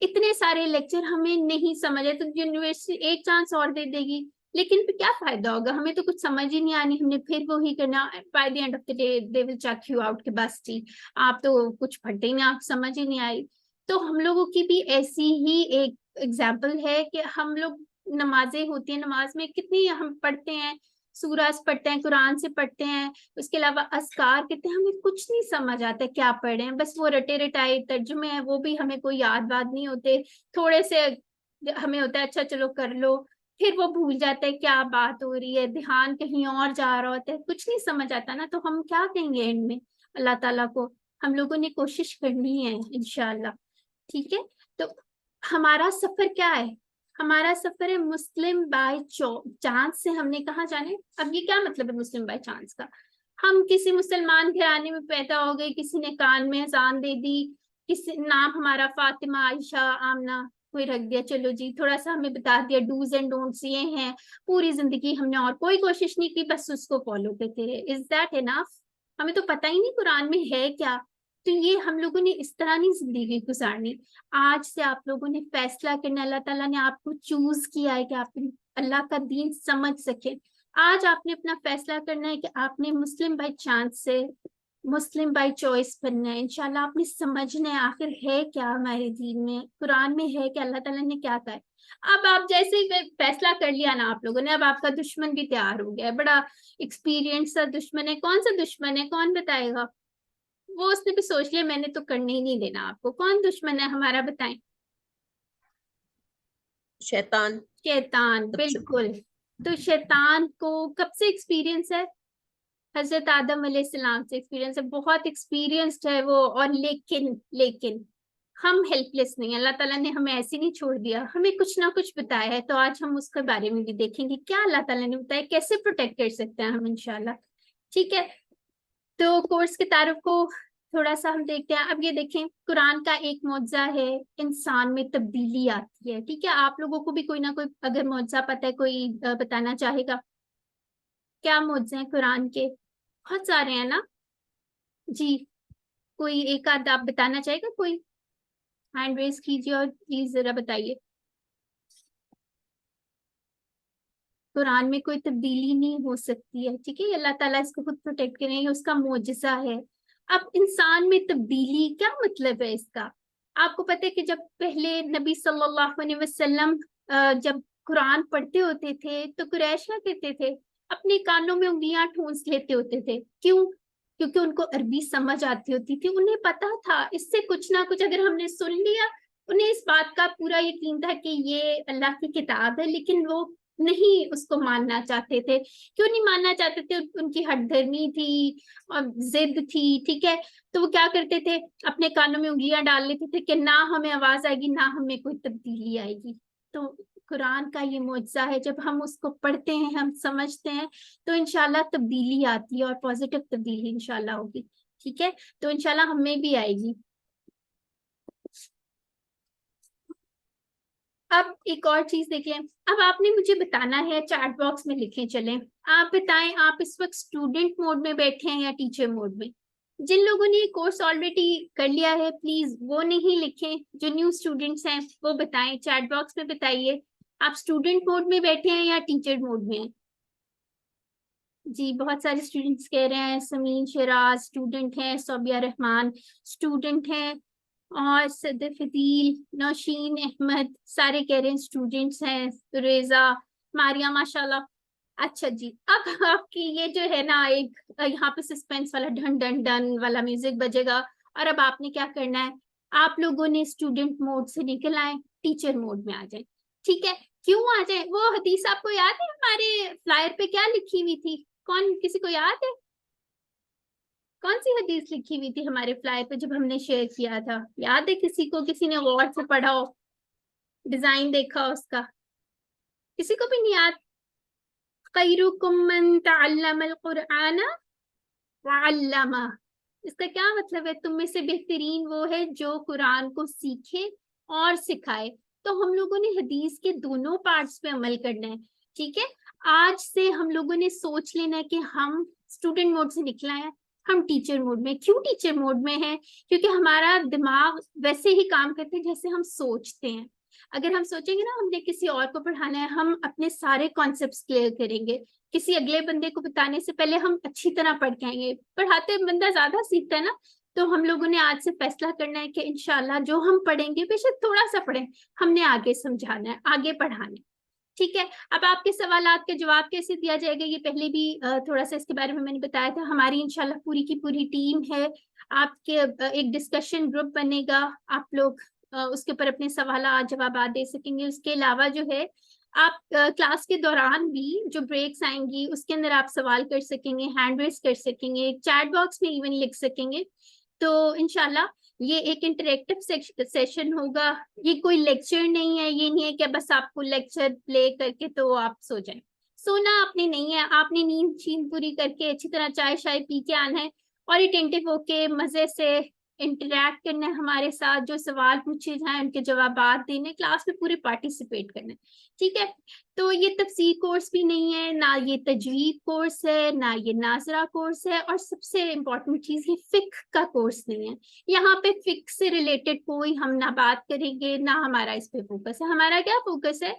A: اتنے سارے لیکچر ہمیں نہیں سمجھے تو یونیورسٹی ایک چانس اور دے دے گی, لیکن پھر کیا فائدہ ہوگا, ہمیں تو کچھ سمجھ ہی نہیں آنی, ہم نے پھر وہی کرنا. By the end of the day they will check you out کہ بس ٹھیک آپ تو کچھ پڑھتے ہی نہیں, آپ سمجھ ہی نہیں آئی. تو ہم لوگوں کی بھی ایسی ہی ایک ایگزامپل ہے کہ ہم لوگ نمازیں ہوتی ہیں, نماز میں کتنی ہم پڑھتے ہیں, سورہ پڑھتے ہیں, قرآن سے پڑھتے ہیں, اس کے علاوہ اذکار کہتے ہیں, ہمیں کچھ نہیں سمجھ آتا کیا پڑھ رہے ہیں, بس وہ رٹے رٹائے ترجمے ہیں, وہ بھی ہمیں کوئی یاد بات نہیں ہوتے, تھوڑے سے ہمیں ہوتا ہے اچھا چلو کر لو, پھر وہ بھول جاتا ہے کیا بات ہو رہی ہے, دھیان کہیں اور جا رہا ہوتا ہے, کچھ نہیں سمجھ آتا نا. تو ہم کیا کہیں گے ان میں اللہ تعالیٰ کو, ہم لوگوں نے کوشش کرنی ہے انشاءاللہ. ٹھیک ہے, تو ہمارا سفر کیا ہے, ہمارا سفر ہے مسلم بائی چانس سے. ہم نے کہاں جانے, اب یہ کیا مطلب ہے مسلم بائی چانس کا, ہم کسی مسلمان گھرانے میں پیدا ہو گئے, کسی نے کان میں اذان دے دی, کسی نام ہمارا فاطمہ, عائشہ, آمنہ کوئی رکھ دیا, چلو جی تھوڑا سا ہمیں بتا دیا ڈوز اینڈ ڈونٹس یہ ہیں, پوری زندگی ہم نے اور کوئی کوشش نہیں کی, بس اس کو فالو کرتے رہے. از دیٹ انف؟ ہمیں تو پتہ ہی نہیں قرآن میں ہے کیا. تو یہ ہم لوگوں نے اس طرح نہیں زندگی گزارنی. آج سے آپ لوگوں نے فیصلہ کرنا, اللہ تعالیٰ نے آپ کو چوز کیا ہے کہ آپ اللہ کا دین سمجھ سکیں. آج آپ نے اپنا فیصلہ کرنا ہے کہ آپ نے مسلم بائی چانس سے مسلم بائی چوائس بننا ہے. انشاءاللہ آپ نے سمجھنا ہے آخر ہے کیا ہمارے دین میں, قرآن میں ہے کہ اللہ تعالیٰ نے کیا کہا ہے. اب آپ جیسے ہی فیصلہ کر لیا نا آپ لوگوں نے, اب آپ کا دشمن بھی تیار ہو گیا ہے, بڑا ایکسپیرینس سا دشمن ہے. کون سا دشمن ہے, کون بتائے گا؟ وہ اس نے بھی سوچ لیا میں نے تو کرنے ہی نہیں دینا آپ کو. کون دشمن ہے ہمارا, بتائیں؟
F: شیطان.
A: شیطان, بالکل. تو شیطان کو کب سے ایکسپیرینس ہے؟ حضرت آدم علیہ السلام سے ایکسپیرینس ہے, بہت ایکسپیرینسڈ ہے وہ. اور لیکن ہم ہیلپ لیس نہیں, اللہ تعالیٰ نے ہمیں ایسے نہیں چھوڑ دیا, ہمیں کچھ نہ کچھ بتایا ہے. تو آج ہم اس کے بارے میں بھی دیکھیں گے کیا اللہ تعالیٰ نے بتایا, کیسے پروٹیکٹ کر سکتے ہیں ہم انشاءاللہ. ٹھیک ہے, تو کورس کے تعارف کو تھوڑا سا ہم دیکھتے ہیں. اب یہ دیکھیں, قرآن کا ایک معجزہ ہے انسان میں تبدیلی آتی ہے. ٹھیک ہے, آپ لوگوں کو بھی کوئی نہ کوئی اگر معجزہ پتہ ہے, کوئی بتانا چاہے گا. کیا معجزے ہیں قرآن کے؟ بہت سارے ہیں نا جی. کوئی ایک آدھ آپ بتانا چاہے گا, کوئی ہینڈ ریز کیجیے اور پلیز ذرا بتائیے. قرآن میں کوئی تبدیلی نہیں ہو سکتی ہے. ٹھیک ہے, اللہ تعالیٰ اس کو خود پروٹیکٹ کریں, اس کا معجزہ ہے. اب انسان میں تبدیلی کیا مطلب ہے اس کا؟ آپ کو پتہ ہے کہ جب پہلے نبی صلی اللہ علیہ وسلم جب قرآن پڑھتے ہوتے تھے تو قریش کیا کہتے تھے, اپنے کانوں میں انگلیاں ٹھونس لیتے ہوتے تھے. کیوں؟ کیونکہ ان کو عربی سمجھ آتی ہوتی تھی, انہیں پتا تھا اس سے کچھ نہ کچھ اگر ہم نے سن لیا. انہیں اس بات کا پورا یقین تھا کہ یہ اللہ کی کتاب ہے, لیکن وہ نہیں اس کو ماننا چاہتے تھے. کیوں نہیں ماننا چاہتے تھے؟ ان کی ہٹ دھرمی تھی اور ضد تھی. ٹھیک ہے, تو وہ کیا کرتے تھے, اپنے کانوں میں انگلیاں ڈال لیتے تھے کہ نہ ہمیں آواز آئے گی, نہ ہمیں کوئی تبدیلی آئے گی. تو قرآن کا یہ معجزہ ہے, جب ہم اس کو پڑھتے ہیں, ہم سمجھتے ہیں, تو انشاءاللہ تبدیلی آتی ہے اور پازیٹیو تبدیلی انشاءاللہ ہوگی. ٹھیک ہے, تو انشاءاللہ ہمیں بھی آئے گی. اب ایک اور چیز دیکھیں, اب آپ نے مجھے بتانا ہے, چیٹ باکس میں لکھیں. چلیں آپ بتائیں, آپ اس وقت اسٹوڈنٹ موڈ میں بیٹھے ہیں یا ٹیچر موڈ میں؟ جن لوگوں نے یہ کورس آلریڈی کر لیا ہے پلیز وہ نہیں لکھیں, جو نیو اسٹوڈنٹس ہیں وہ بتائیں, چیٹ باکس میں بتائیے آپ اسٹوڈنٹ موڈ میں بیٹھے ہیں یا ٹیچر موڈ میں ہیں. جی بہت سارے اسٹوڈنٹس کہہ رہے ہیں, سمین شیراز اسٹوڈنٹ ہیں, صوبیہ رحمان اسٹوڈنٹ ہیں, اور صدف عدیل, نوشین احمد, سارے کہہ رہے ہیں اسٹوڈنٹس ہیں. ریزا, ماریا, ماشاءاللہ. اچھا جی, اب آپ کی یہ جو ہے نا, ایک یہاں پہ سسپینس والا ڈھن ڈھن ڈن والا میوزک بجے گا, اور اب آپ نے کیا کرنا ہے, آپ لوگوں نے اسٹوڈنٹ موڈ سے نکل آئے, ٹیچر موڈ میں آ جائیں. ٹھیک ہے, کیوں آ جائیں؟ وہ حدیث آپ کو یاد ہے ہمارے فلائر پہ کیا لکھی ہوئی تھی؟ کون, کسی کو یاد ہے کون سی حدیث لکھی ہوئی تھی ہمارے فلائر پہ جب ہم نے شیئر کیا تھا؟ یاد ہے کسی کو؟ کسی نے غور سے پڑھا ہو, ڈیزائن دیکھا اس کا؟ کسی کو بھی نہیں یاد؟ خیرکم من تعلم القرآن وعلمہ, اس کا کیا مطلب ہے؟ تم میں سے بہترین وہ ہے جو قرآن کو سیکھے اور سکھائے. تو ہم لوگوں نے حدیث کے دونوں پارٹس پہ عمل کرنا ہے. ٹھیک ہے, آج سے ہم لوگوں نے سوچ لینا ہے کہ ہم اسٹوڈنٹ موڈ سے نکلا ہے, ہم ٹیچر موڈ میں. کیوں ٹیچر موڈ میں ہیں؟ کیونکہ ہمارا دماغ ویسے ہی کام کرتے ہیں جیسے ہم سوچتے ہیں. اگر ہم سوچیں گے نا ہم نے کسی اور کو پڑھانا ہے, ہم اپنے سارے کانسیپٹس کلیئر کریں گے. کسی اگلے بندے کو بتانے سے پہلے ہم اچھی طرح پڑھ کے آئیں گے. پڑھاتے بندہ زیادہ سیکھتا ہے نا. تو ہم لوگوں نے آج سے فیصلہ کرنا ہے کہ انشاءاللہ جو ہم پڑھیں گے, بے شک تھوڑا سا پڑھیں, ہم نے آگے سمجھانا ہے, آگے پڑھانا ہے. ٹھیک ہے, اب آپ کے سوالات کا جواب کیسے دیا جائے گا یہ پہلے بھی تھوڑا سا اس کے بارے میں نے بتایا تھا. ہماری انشاءاللہ پوری کی پوری ٹیم ہے, آپ کے ایک ڈسکشن گروپ بنے گا, آپ لوگ اس کے اوپر اپنے سوالات جوابات دے سکیں گے. اس کے علاوہ جو ہے آپ کلاس کے دوران بھی جو بریکس آئیں گی اس کے اندر آپ سوال کر سکیں گے, ہینڈ ریز کر سکیں گے, چیٹ باکس میں ایون لکھ سکیں گے. تو انشاءاللہ یہ ایک انٹریکٹیو سیشن ہوگا, یہ کوئی لیکچر نہیں ہے. یہ نہیں ہے کہ بس آپ کو لیکچر پلے کر کے تو آپ سو جائیں. سونا آپ نے نہیں ہے, آپ نے نیند پوری کر کے اچھی طرح چائے شائے پی کے آنا ہے, اور اٹینٹیو ہو کے مزے سے इंटरेक्ट करना है हमारे साथ, जो सवाल पूछे जाए उनके जवाबात देने, क्लास में पूरे पार्टिसिपेट करना है, ठीक है। तो ये तफसीर कोर्स भी नहीं है, ना ये तजवीद कोर्स है, ना ये नाजरा कोर्स है, और सबसे इम्पोर्टेंट चीज ये फिक्र का कोर्स नहीं है। यहाँ पे फिक्र से रिलेटेड कोई हम ना बात करेंगे, ना हमारा इस पे फोकस है। हमारा क्या फोकस है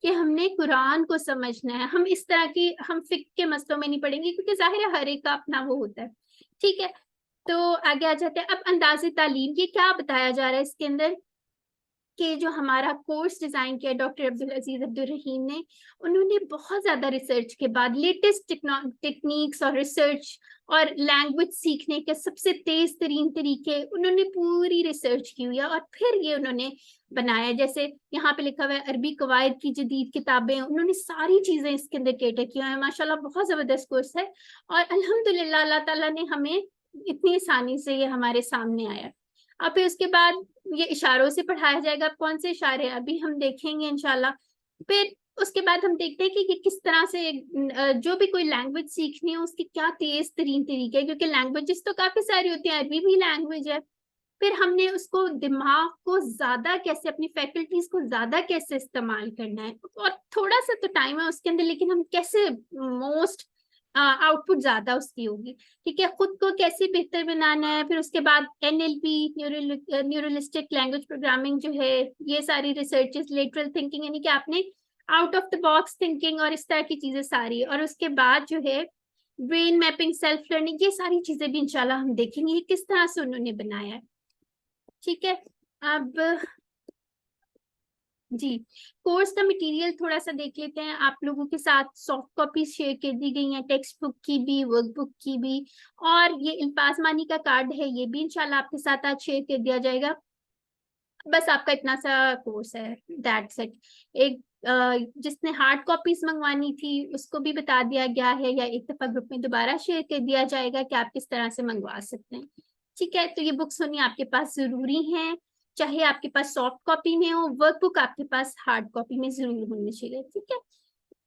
A: कि हमने कुरान को समझना है। हम इस तरह की हम फिक्र के मसलों में नहीं पढ़ेंगे, क्योंकि जाहिर है हर एक का अपना वो होता है, ठीक है। तो आगे आ जाते हैं। अब अंदाज़े तालीम, ये क्या बताया जा रहा है इसके अंदर कि जो हमारा कोर्स डिजाइन किया डॉक्टर अब्दुल अजीज अब्दुल रहीम ने, उन्होंने बहुत ज्यादा रिसर्च के बाद लेटेस्ट टेक्निक्स और रिसर्च और लैंग्वेज सीखने के सबसे तेज तरीन तरीके उन्होंने पूरी रिसर्च की हुई है, और फिर ये उन्होंने बनाया। जैसे यहाँ पे लिखा हुआ है अरबी कवायद की जदीद किताबें, उन्होंने सारी चीजें इसके अंदर कैटर की हुई है। माशाल्लाह बहुत जबरदस्त कोर्स है, और अल्हम्दुलिल्लाह अल्लाह ताला ने हमें इतनी आसानी से ये हमारे सामने आया। अब फिर उसके बाद ये इशारों से पढ़ाया जाएगा। अब कौन से इशारे अभी हम देखेंगे इंशाल्लाह। फिर उसके बाद हम देखते हैं कि ये किस तरह से जो भी कोई लैंग्वेज सीखनी है उसकी क्या तेज तरीन तरीके है, क्योंकि लैंग्वेजेस तो काफी सारी होती हैं, अरबी भी लैंग्वेज है। फिर हमने उसको दिमाग को ज्यादा कैसे, अपनी फैकल्टीज को ज्यादा कैसे इस्तेमाल करना है, और थोड़ा सा तो टाइम है उसके अंदर, लेकिन हम कैसे मोस्ट आउटपुट ज्यादा उसकी होगी, ठीक है। खुद को कैसे बेहतर बनाना है। फिर उसके बाद NLP न्यूरलिस्टिक लैंग्वेज प्रोग्रामिंग जो है, ये सारी रिसर्चेस, लेटरल थिंकिंग यानी कि आपने out of the box thinking और इस तरह की चीजें सारी। और उसके बाद जो है ब्रेन मैपिंग, सेल्फ लर्निंग, ये सारी चीजें भी इंशाल्लाह हम देखेंगे किस तरह से उन्होंने बनाया है, ठीक है। अब जी, कोर्स का मटेरियल थोड़ा सा देख लेते हैं। आप लोगों के साथ सॉफ्ट कॉपी शेयर कर दी गई हैं, टेक्स्ट बुक की भी, वर्कबुक की भी, और ये इल्फाज मानी का कार्ड है, ये भी इंशाल्लाह आपके साथ आज शेयर कर दिया जाएगा। बस आपका इतना सा कोर्स है, दैट्स इट। एक जिसने हार्ड कॉपीज मंगवानी थी उसको भी बता दिया गया है, या एक दफा ग्रुप में दोबारा शेयर कर दिया जाएगा कि आप किस तरह से मंगवा सकते हैं, ठीक है। तो ये बुक्स होनी आपके पास जरूरी है, चाहे आपके पास सॉफ्ट कॉपी में हो, वर्कबुक आपके पास हार्ड कॉपी में जरूर होनी चाहिए, ठीक है।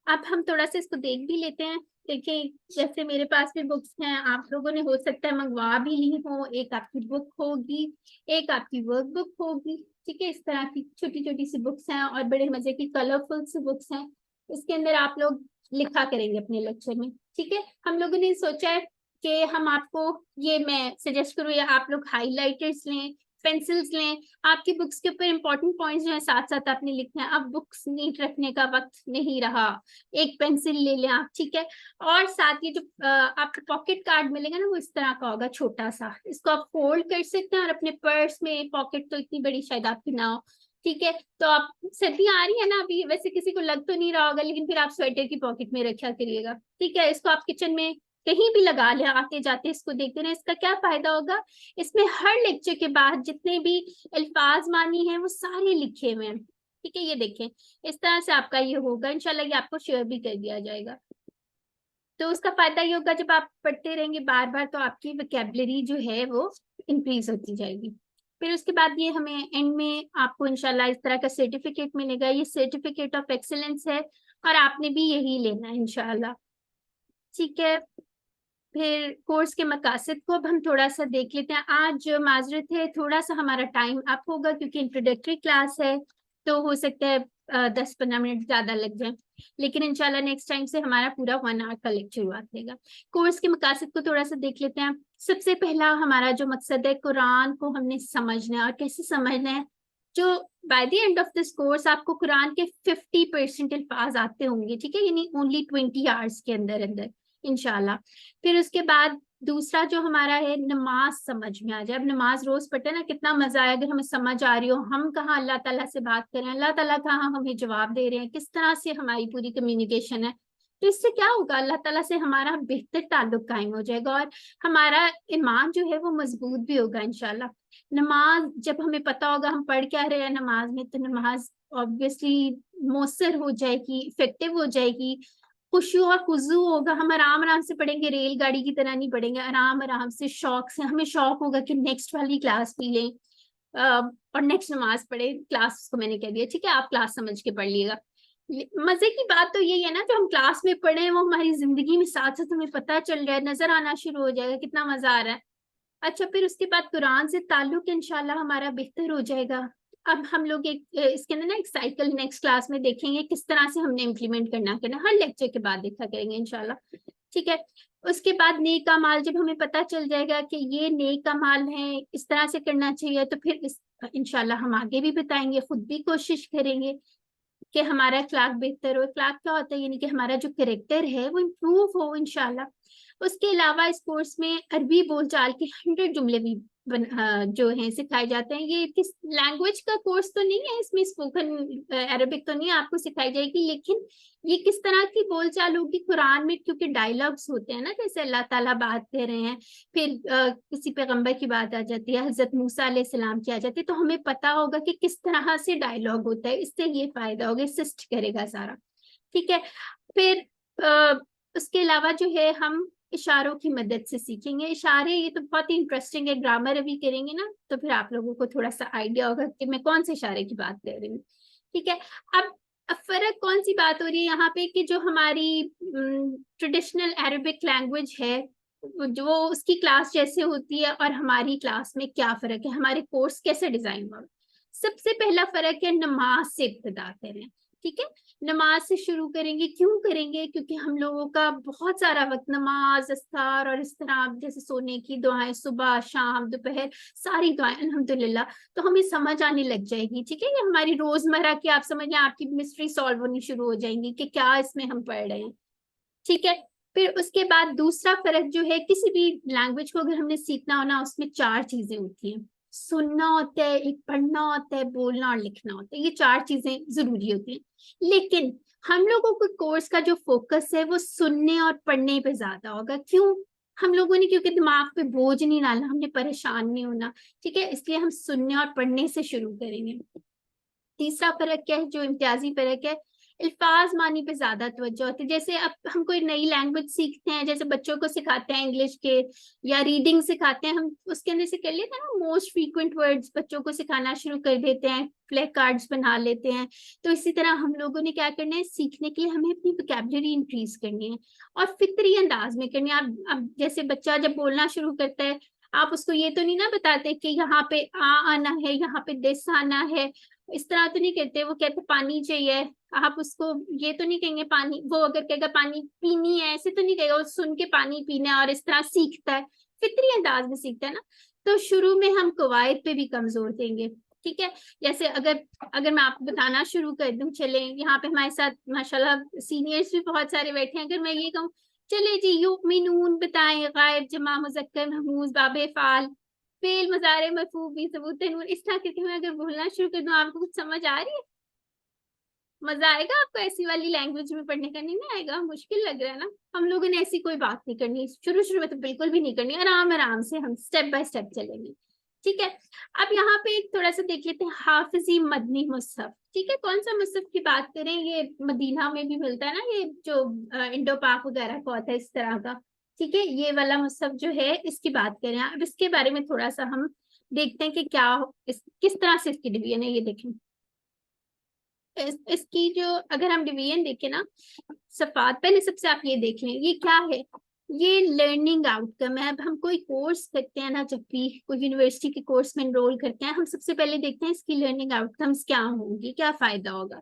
A: अब हम थोड़ा सा इसको देख भी लेते हैं। देखिए, जैसे मेरे पास भी बुक्स हैं, आप लोगों ने हो सकता है मंगवा भी ली हो। एक आपकी बुक होगी, एक आपकी वर्कबुक होगी, ठीक है। इस तरह की छोटी छोटी सी बुक्स हैं, और बड़े मजे की कलरफुल सी बुक्स हैं। इसके अंदर आप लोग लिखा करेंगे अपने लेक्चर में, ठीक है। हम लोगों ने सोचा है कि हम आपको ये मैं सजेस्ट करूँ, या आप लोग हाईलाइटर्स लें, पेंसिल्स लें, आपकी बुक्स के ऊपर इंपॉर्टेंट पॉइंट्स जो है साथ साथ आपने लिखना है। अब बुक्स नीट रखने का वक्त नहीं रहा, एक पेंसिल ले लें आप, ठीक है। और साथ ये जो आपको पॉकेट कार्ड मिलेगा ना, वो इस तरह का होगा छोटा सा, इसको आप फोल्ड कर सकते हैं और अपने पर्स में, पॉकेट तो इतनी बड़ी शायद आपकी ना हो, ठीक है। तो आप, सर्दी आ रही है ना अभी, वैसे किसी को लग तो नहीं रहा होगा, लेकिन फिर आप स्वेटर की पॉकेट में रखा करिएगा, ठीक है। इसको आप किचन में कहीं भी लगा ले, आते जाते इसको देखते रहे। इसका क्या फायदा होगा, इसमें हर लेक्चर के बाद जितने भी अल्फाज मानी है वो सारे लिखे हुए हैं, ठीक है। ये देखें, इस तरह से आपका ये होगा इंशाल्लाह, ये आपको शेयर भी कर दिया जाएगा। तो उसका फायदा ये होगा, जब आप पढ़ते रहेंगे बार बार तो आपकी वोकैबुलरी जो है वो इंक्रीज होती जाएगी। फिर उसके बाद ये हमें एंड में आपको इंशाल्लाह इस तरह का सर्टिफिकेट मिलेगा। ये सर्टिफिकेट ऑफ एक्सीलेंस है, और आपने भी यही लेना है इंशाल्लाह, ठीक है। फिर कोर्स के मकासद को अब हम थोड़ा सा देख लेते हैं। आज माजरत है, थोड़ा सा हमारा टाइम अप होगा, क्योंकि इंट्रोडक्टरी क्लास है, तो हो सकता है 10-15 मिनट ज्यादा लग जाए, लेकिन इंशाल्लाह नेक्स्ट टाइम से हमारा पूरा 1 आवर का लेक्चर हुआ रहेगा। कोर्स के मकासद को थोड़ा सा देख लेते हैं। सबसे पहला हमारा जो मकसद है, कुरान को हमने समझना है, और कैसे समझना है, जो bye the end of this course आपको कुरान के 50% अल्फाज आते होंगे, ठीक है, यानी ओनली 20 आवर्स के अंदर अंदर इंशाल्लाह। फिर उसके बाद दूसरा जो हमारा है, नमाज समझ में आ जाए। अब नमाज रोज पढ़े ना, कितना मजा आए अगर हमें समझ आ रही हो, हम कहाँ अल्लाह ताला से बात कर रहे हैं, अल्लाह ताला कहाँ हमें जवाब दे रहे हैं, किस तरह से हमारी पूरी कम्युनिकेशन है। तो इससे क्या होगा, अल्लाह ताला से हमारा बेहतर ताल्लुक कायम हो जाएगा, और हमारा ईमान जो है वो मजबूत भी होगा इंशाल्लाह। नमाज जब हमें पता होगा हम पढ़ क्या रहे हैं नमाज में, तो नमाज ऑब्वियसली मौसर हो जाएगी, इफेक्टिव हो जाएगी, खुशू और खुजू होगा। हम आराम आराम से पढ़ेंगे, रेलगाड़ी की तरह नहीं पढ़ेंगे, आराम आराम से, शौक से। हमें शौक होगा कि नेक्स्ट वाली क्लास भी लें और नेक्स्ट नमाज पढ़े। क्लास को मैंने कह दिया, ठीक है, आप क्लास समझ के पढ़ लिएगा। मजे की बात तो यही है ना, जो हम क्लास में पढ़े वो हमारी जिंदगी में साथ साथ हमें पता चल रहा है, नजर आना शुरू हो जाएगा, कितना मजा आ रहा है। अच्छा, फिर उसके बाद कुरान से ताल्लुक इंशाल्लाह हमारा बेहतर हो जाएगा। अब हम लोग एक इसके अंदर ना एक साइकिल नेक्स्ट क्लास में देखेंगे किस तरह से हमने इम्प्लीमेंट करना हर लेक्चर के बाद देखा करेंगे इंशाल्लाह, ठीक है। उसके बाद नेक अमाल, जब हमें पता चल जाएगा कि ये नेक अमाल है, इस तरह से करना चाहिए, तो फिर इंशाल्लाह हम आगे भी बताएंगे, खुद भी कोशिश करेंगे कि हमारा अखलाक बेहतर हो। अखलाक क्या होता है, यानी कि हमारा जो कैरेक्टर है वो इम्प्रूव हो इंशाल्लाह। उसके अलावा इस कोर्स में अरबी बोलचाल के 100 जुमले भी जो हैं सिखाए जाते हैं। ये किस लैंग्वेज का कोर्स तो नहीं है, इसमें स्पोकन अरबिक तो नहीं आपको सिखाई जाएगी, लेकिन ये किस तरह की बोलचाल होगी कुरान में, क्योंकि डायलॉग्स होते हैं ना, जैसे अल्लाह ताला बात कर रहे हैं, फिर किसी पैगंबर की बात आ जाती है, हजरत मूसा अलैहिस्सलाम की आ जाती है, तो हमें पता होगा कि किस तरह से डायलॉग होता है। इससे ये फायदा होगा, असिस्ट करेगा सारा, ठीक है। फिर उसके अलावा जो है हम इशारों की मदद से सीखेंगे। इशारे ये तो बहुत ही इंटरेस्टिंग है, ग्रामर अभी करेंगे ना तो फिर आप लोगों को थोड़ा सा आइडिया होगा कि मैं कौन से इशारे की बात कर रही हूँ, ठीक है। अब फर्क कौन सी बात हो रही है यहाँ पे कि जो हमारी ट्रेडिशनल अरबिक लैंग्वेज है जो उसकी क्लास जैसे होती है और हमारी क्लास में क्या फर्क है, हमारे कोर्स कैसे डिजाइन हुआ। सबसे पहला फर्क है नमाज से इब्तिदा करें, ठीक है। नमाज से शुरू करेंगे, क्यों करेंगे, क्योंकि हम लोगों का बहुत सारा वक्त नमाज, अस्कार और इस तरह जैसे सोने की दुआएं, सुबह शाम दोपहर सारी दुआएं अल्हम्दुलिल्लाह, तो हमें समझ आने लग जाएगी, ठीक है। ये हमारी रोजमर्रा की, आप समझ लें आपकी मिस्ट्री सॉल्व होनी शुरू हो जाएंगी कि क्या इसमें हम पढ़ रहे हैं, ठीक है। फिर उसके बाद दूसरा फर्क जो है, किसी भी लैंग्वेज को अगर हमने सीखना हो ना, उसमें 4 चीजें होती हैं। सुनना होता है, एक पढ़ना होता है, बोलना और लिखना होता है, ये 4 चीजें जरूरी होती हैं। लेकिन हम लोगों को कोर्स का जो फोकस है वो सुनने और पढ़ने पे ज्यादा होगा। क्यों? हम लोगों ने क्योंकि दिमाग पे बोझ नहीं डालना, हमने परेशान नहीं होना, ठीक है, इसलिए हम सुनने और पढ़ने से शुरू करेंगे। तीसरा फर्क क्या है, जो इम्तियाजी फर्क है, अल्फाज मानी पे ज्यादा तवज्जो होती है। जैसे अब हम कोई नई लैंग्वेज सीखते हैं, जैसे बच्चों को सिखाते हैं इंग्लिश के या रीडिंग सिखाते हैं, हम उसके अंदर से कर लेते हैं ना मोस्ट फ्रीक्वेंट वर्ड्स, बच्चों को सिखाना शुरू कर देते हैं, फ्लैग कार्ड्स बना लेते हैं। तो इसी तरह हम लोगों ने क्या करना है, सीखने के लिए हमें अपनी वोकैबुलरी इंक्रीज करनी है और फितरी अंदाज में करनी है। अब जैसे बच्चा जब बोलना शुरू करता है, आप उसको ये तो नहीं ना बताते कि यहाँ पे आ आना है, यहाँ पे दिस आना है, इस तरह तो नहीं कहते। वो कहते पानी चाहिए, आप उसको ये तो नहीं कहेंगे पानी, वो अगर कहेगा पानी पीनी है ऐसे तो नहीं कहेगा, वो सुन के पानी पीना है और इस तरह सीखता है, फितरी अंदाज में सीखता है ना। तो शुरू में हम कवायद पे भी कमजोर देंगे, ठीक है। जैसे अगर मैं आपको बताना शुरू कर दूं, चले यहाँ पे हमारे साथ माशाल्लाह सीनियर्स भी बहुत सारे बैठे हैं, अगर मैं ये कहूँ चले जी युमिनून बताएं, गायब जमा मुज़क्कर महमूज बाबे फाल फेल मजारे मफूब भी सबूत नून, इस तरह करके मैं अगर बोलना शुरू कर दूं, आपको कुछ समझ आ रही है? मजा आएगा आपको ऐसी वाली लैंग्वेज में पढ़ने का? नहीं ना आएगा, मुश्किल लग रहा है ना। हम लोगों ने ऐसी कोई बात नहीं करनी, शुरू में तो बिल्कुल भी नहीं करनी, आराम आराम से हम स्टेप बाय स्टेप चलेंगे, ठीक है। अब यहाँ पे एक थोड़ा सा देख लेते हैं हाफिजी मदनी मुसहफ, ठीक है। कौन सा मुसहफ की बात करें, ये मदीना में भी मिलता है ना, ये जो इंडो पाक वगैरह का होता है इस तरह का, ठीक है। ये वाला मुसहफ जो है इसकी बात करें। अब इसके बारे में थोड़ा सा हम देखते हैं कि क्या किस तरह से इसकी डिवीजन है। ये देखें इसकी जो अगर हम डिवीजन देखें ना, सफात, पहले सबसे आप ये देख लें ये क्या है, ये लर्निंग आउटकम है। अब हम कोई कोर्स करते हैं ना, जब भी कोई यूनिवर्सिटी के कोर्स में एनरोल करते हैं, हम सबसे पहले देखते हैं इसकी लर्निंग आउटकम्स क्या होंगी, क्या फायदा होगा।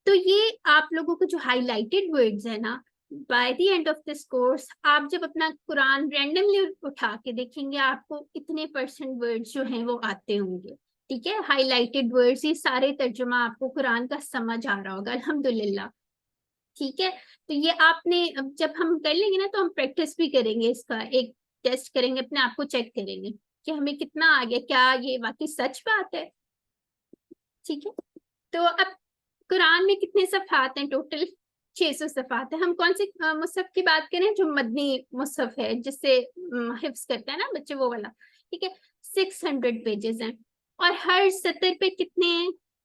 A: तो ये आप लोगों को जो हाईलाइटेड वर्ड्स है ना, bye the end of this course आप जब अपना कुरान रैंडमली उठा के देखेंगे, आपको इतने % वर्ड्स जो हैं वो आते होंगे, ठीक है। हाईलाइटेड वर्ड्स, ये सारे तर्जुमा आपको कुरान का समझ आ रहा होगा अल्हम्दुलिल्लाह, ठीक है। तो ये आपने जब हम कर लेंगे ना, तो हम प्रैक्टिस भी करेंगे, इसका एक टेस्ट करेंगे, अपने आप को चेक करेंगे कि हमें कितना आ गया, क्या ये वाकई सच बात है, ठीक है। तो अब कुरान में कितने सफ़ात हैं? टोटल 600 सफ़ात है। हम कौन से मुसहफ की बात करें? जो मदनी मुसहफ है, जिससे हिफ्स करते हैं ना बच्चे, वो वाला, ठीक है। 600 पेजेस हैं और हर सतर पे कितने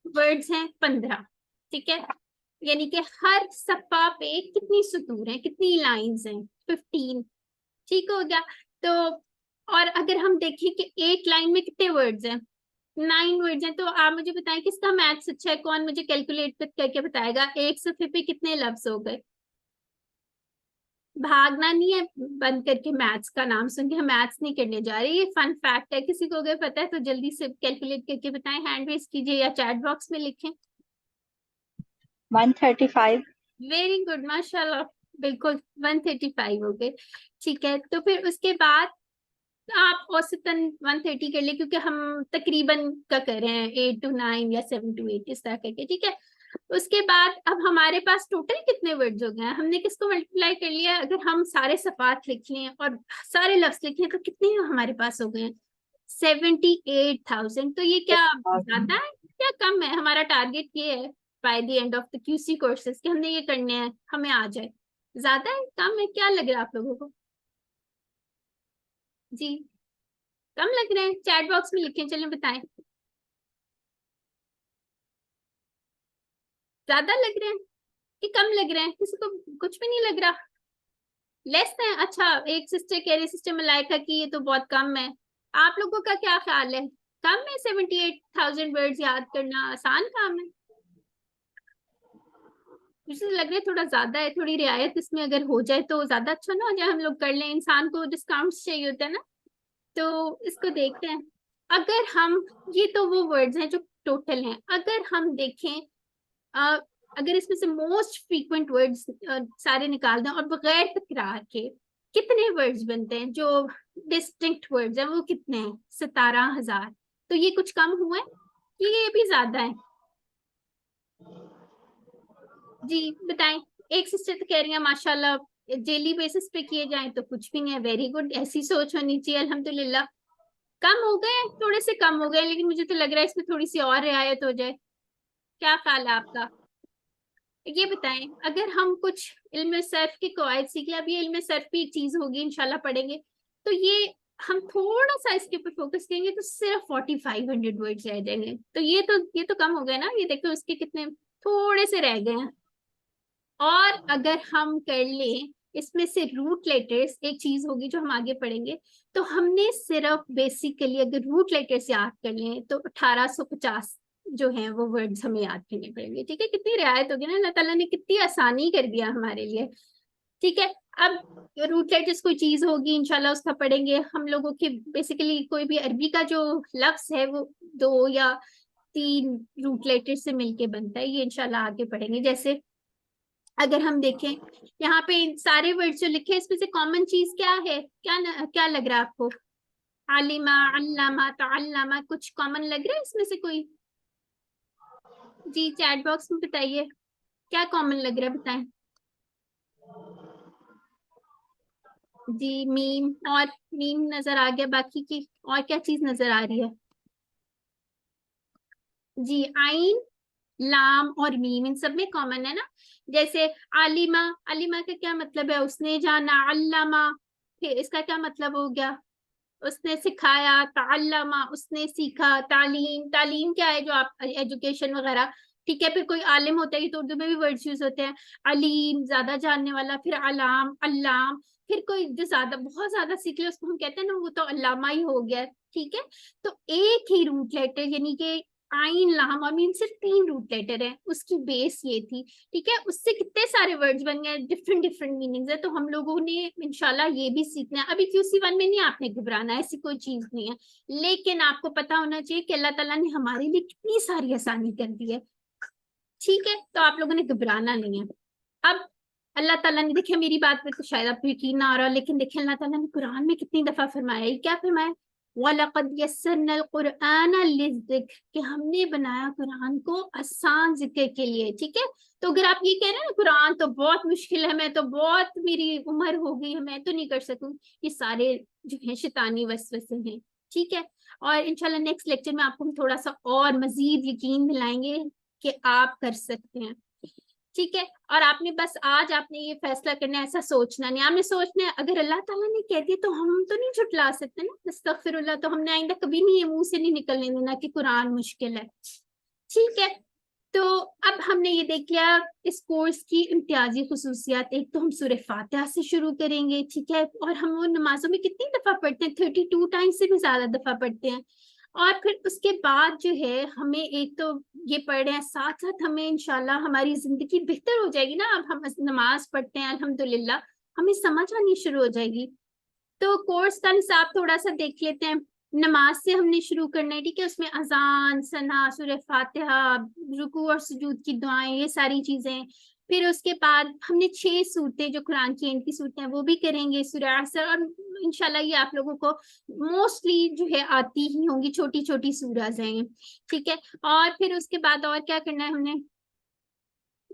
A: वर्ड्स हैं? 15, ठीक है। यानी कि हर सफ़ा पे कितनी सतूर हैं, कितनी लाइंस हैं? 15, ठीक हो गया। तो और अगर हम देखें कि एक लाइन में कितने वर्ड्स हैं? 9 वर्ड्स हैं। तो आप मुझे बताएं किसका मैथ्स अच्छा है, कौन मुझे कैलकुलेट करके बताएगा एक सफ़े पे कितने लफ्ज हो गए? भागना नहीं है बंद करके मैथ्स का नाम सुन के हम मैथ्स नहीं करने जा रहे, ये फन फैक्ट है। किसी को अगर पता है तो जल्दी से कैलकुलेट करके बताएं, हैंड रेस कीजिए या चैट बॉक्स में लिखें।
H: 135।
A: वेरी गुड, माशाल्लाह, बिल्कुल 135 हो गए। ठीक है, तो फिर उसके बाद आप औसतन 130 कर ले, क्योंकि हम तकरीबन का कर रहे हैं 8 to 9 या 7 to 8 इस तरह करके। ठीक है, उसके बाद अब हमारे पास टोटल कितने वर्ड्स हो गए हैं, हमने किसको मल्टीप्लाई कर लिया, अगर हम सारे सफात लिख लें और सारे लफ्ज लिख लें तो कितने हमारे पास हो गए हैं, 78,000। तो ये क्या ज्यादा है या कम है? हमारा टारगेट ये है bye the end of the QC courses कि हमने ये करने हैं, हमें आ जाए। ज्यादा है कम है, क्या लग रहा है आप लोगों को? जी कम लग रहे हैं? चैट बॉक्स में लिखें, चलें बताएं। ज्यादा लग रहे हैं कि कम लग रहे हैं? किसी को कुछ भी नहीं लग रहा? लेस है? अच्छा, एक सिस्टर कह रही, सिस्टर मलाइका की ये तो बहुत कम है। आप लोगों का क्या ख्याल है, कम है? 78,000 वर्ड्स याद करना आसान काम है? मुझे लग रहा है थोड़ा ज्यादा है, थोड़ी रियायत इसमें अगर हो जाए तो ज्यादा अच्छा ना हो जाए, हम लोग कर लें। इंसान को डिस्काउंट चाहिए होता है ना, तो इसको देखते हैं। अगर हम, ये तो वो वर्ड्स हैं जो टोटल हैं, अगर हम देखें अगर इसमें से मोस्ट फ्रीक्वेंट वर्ड्स सारे निकाल दें और बगैर तकरार के कितने वर्ड्स बनते हैं, जो डिस्टिंक्ट वर्ड्स हैं वो कितने हैं? 17,000। तो ये कुछ कम हुआ है कि ये भी ज्यादा है? जी बताएं। एक सिस्टर तो कह रही है माशाल्लाह डेली बेसिस पे किए जाएं तो कुछ भी नहीं है। वेरी गुड, ऐसी सोच होनी चाहिए। अल्हम्दुलिल्लाह कम हो गए, थोड़े से कम हो गए, लेकिन मुझे तो लग रहा है इसमें थोड़ी सी और रियायत हो जाए। क्या ख्याल है आपका? ये बताएं, अगर हम कुछ इल्म सर्फ के कवायद सीख ले, अब ये इल्म सर्फ भी एक चीज होगी इंशाल्लाह पढ़ेंगे, तो ये हम थोड़ा सा इसके ऊपर फोकस करेंगे तो सिर्फ 4500 वर्ड्स रह जाएंगे। तो ये तो कम हो गए ना, ये देखो उसके कितने थोड़े से रह गए हैं। और अगर हम कर लें इसमें से रूट लेटर्स, एक चीज होगी जो हम आगे पढ़ेंगे, तो हमने सिर्फ बेसिकली अगर रूट लेटर्स याद कर लें तो 1850 जो है वो वर्ड्स हमें याद करने पड़ेंगे। ठीक है, कितनी रियायत होगी ना, अल्लाह ताला ने कितनी आसानी कर दिया हमारे लिए। ठीक है, अब रूट लेटर्स कोई चीज होगी इंशाल्लाह उसका पढ़ेंगे हम लोगों के। बेसिकली कोई भी अरबी का जो लफ्ज है वो 2 या 3 रूट लेटर से मिलके बनता है, ये इंशाल्लाह आगे पढ़ेंगे। जैसे अगर हम देखें यहाँ पे सारे वर्ड्स जो लिखे इसमें से कॉमन चीज क्या है, क्या लग रहा है आपको? आलिमा, अल्लामा, तअल्लमा, कुछ कॉमन लग रहा है इसमें से कोई? जी चैट बॉक्स में बताइए क्या कॉमन लग रहा है, बताएं। जी मीम, और मीम नजर आ गया, बाकी की और क्या चीज नजर आ रही है? जी आइन, लाम और मीम, इन सब में कॉमन है ना। जैसे आलिमा, आलिमा का क्या मतलब है? उसने जाना। अल्लामा, फिर इसका क्या मतलब हो गया? उसने सिखाया। तअल्लमा, उसने सीखा। तालीम, तालीम क्या है? जो आप एजुकेशन वगैरह। ठीक है, फिर कोई आलिम होता है तो उर्दू में भी वर्ड्स यूज होते हैं, अलीम ज्यादा जानने वाला, फिर अलाम, अल्लाम, फिर कोई जो ज्यादा बहुत ज्यादा सीख ले उसको हम कहते हैं ना वो तो अल्लामा ही हो गया। ठीक है, तो एक ही रूट लेटर यानी कि आइन, लाम और मीम सिर्फ 3 रूट लेटर है, उसकी बेस ये थी। ठीक है, उससे कितने सारे वर्ड्स बन गए, डिफरेंट डिफरेंट मीनिंग्स है। तो हम लोगों ने इंशाल्लाह ये भी सीखना है। अभी QC1 में नहीं आपने घबराना, ऐसी कोई चीज नहीं है, लेकिन आपको पता होना चाहिए कि अल्लाह ताला ने हमारे लिए कितनी सारी आसानी कर दी है। ठीक है, तो आप लोगों ने घबराना नहीं है। अब अल्लाह ताला ने, देखिए मेरी बात पे तो शायद आपको यकीन ना आ रहा, लेकिन देखिए अल्लाह ताला ने कुरान में कितनी दफा फरमाया, क्या फरमाया? वलक़द यस्सरनल क़ुरआन लिज़्ज़िक्र, कि हमने बनाया कुरान को आसान जिक्र के लिए। ठीक है, तो अगर आप ये कह रहे हैं ना कुरान तो बहुत मुश्किल है, मैं तो बहुत मेरी उम्र हो गई है, मैं तो नहीं कर सकूं, ये सारे जो है शैतानी वसवसे हैं। ठीक है, और इंशाल्लाह नेक्स्ट लेक्चर में आपको हम थोड़ा सा और मजीद यकीन दिलाएंगे कि आप कर सकते हैं। ठीक है, और आपने बस आज आपने ये फैसला करना है, ऐसा सोचना नहीं, आपने सोचना है अगर अल्लाह ताला ने कह दिया तो हम तो नहीं झुटला सकते ना, अस्तगफिरुल्लाह। तो हमने आइंदा कभी नहीं ये मुंह से नहीं निकलने देना कि कुरान मुश्किल है। ठीक है, तो अब हमने ये देख लिया इस कोर्स की इम्तियाजी खुसूसियात। एक तो हम सूरह फातिहा से शुरू करेंगे। ठीक है, और हम वो नमाजों में कितनी दफा पढ़ते हैं, 32 टाइम्स से भी ज्यादा दफा पढ़ते हैं। और फिर उसके बाद जो है हमें एक तो ये पढ़ रहे हैं, साथ साथ हमें इंशाल्लाह हमारी जिंदगी बेहतर हो जाएगी ना। अब हम नमाज पढ़ते हैं अल्हम्दुलिल्लाह, हमें समझ आनी शुरू हो जाएगी। तो कोर्स का निसाब थोड़ा सा देख लेते हैं। नमाज से हमने शुरू करना है, ठीक है। उसमें अजान, सना, सूरह फातिहा, रुकू और सुजूद की दुआएं, ये सारी चीजें। फिर उसके बाद हमने 6 सूरतें जो कुरान की एंड की सूरतें हैं वो भी करेंगे, सूरह असर, और इंशाल्लाह ये आप लोगों को मोस्टली जो है आती ही होंगी, छोटी छोटी सूरत हैं, ठीक है। और फिर उसके बाद और क्या करना है, हमने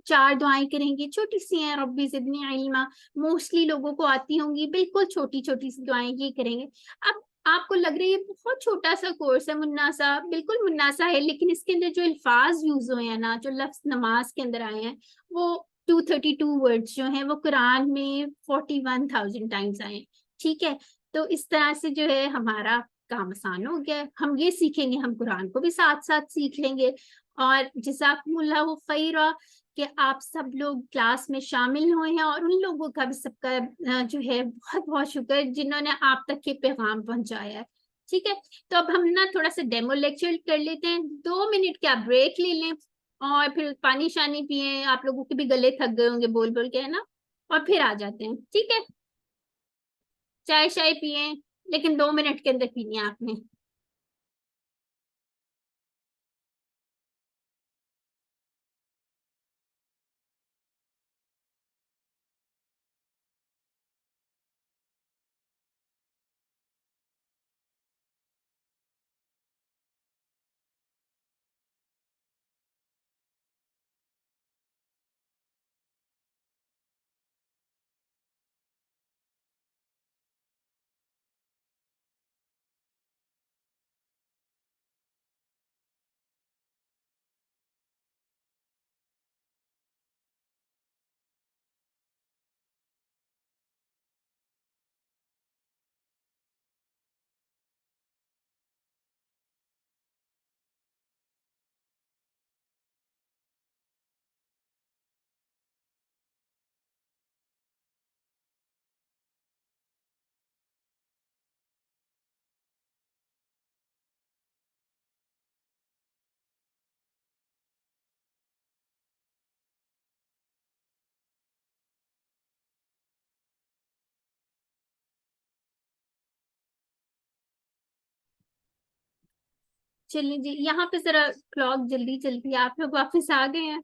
A: 4 दुआएं करेंगे, छोटी सी हैं, रब्बी ज़िदनी इल्मा, मोस्टली लोगों को आती होंगी, बिल्कुल छोटी छोटी सी दुआएं ये करेंगे। अब आपको लग रही है बहुत छोटा सा कोर्स है, मुन्ना सा, बिल्कुल मुन्ना सा है, लेकिन इसके अंदर जो अल्फाज यूज हुए हैं ना, जो लफ्ज नमाज के अंदर आए हैं, वो 232 वर्ड्स जो हैं वो कुरान में 41,000 टाइम्स आए हैं, ठीक है। तो इस तरह से जो है हमारा काम आसान हो गया। हम ये सीखेंगे, हम कुरान को भी साथ साथ सीख लेंगे। और जज़ाकुमुल्लाहु खैरा कि आप सब लोग क्लास में शामिल हुए हैं, और उन लोगों का भी सबका जो है बहुत बहुत शुक्र जिन्होंने आप तक ये पैगाम पहुंचाया है, ठीक है। तो अब हम ना थोड़ा सा डेमो लेक्चर कर लेते हैं, 2 मिनट का ब्रेक ले लें, और फिर पानी शानी पिए, आप लोगों के भी गले थक गए होंगे बोल बोल के, है ना, और फिर आ जाते हैं, ठीक है। चाय शाय पिए, लेकिन 2 मिनट के अंदर पीनी है आपने। चलिए जी, यहाँ पे जरा क्लॉक जल्दी चलती है, आप लोग वापस आ गए हैं।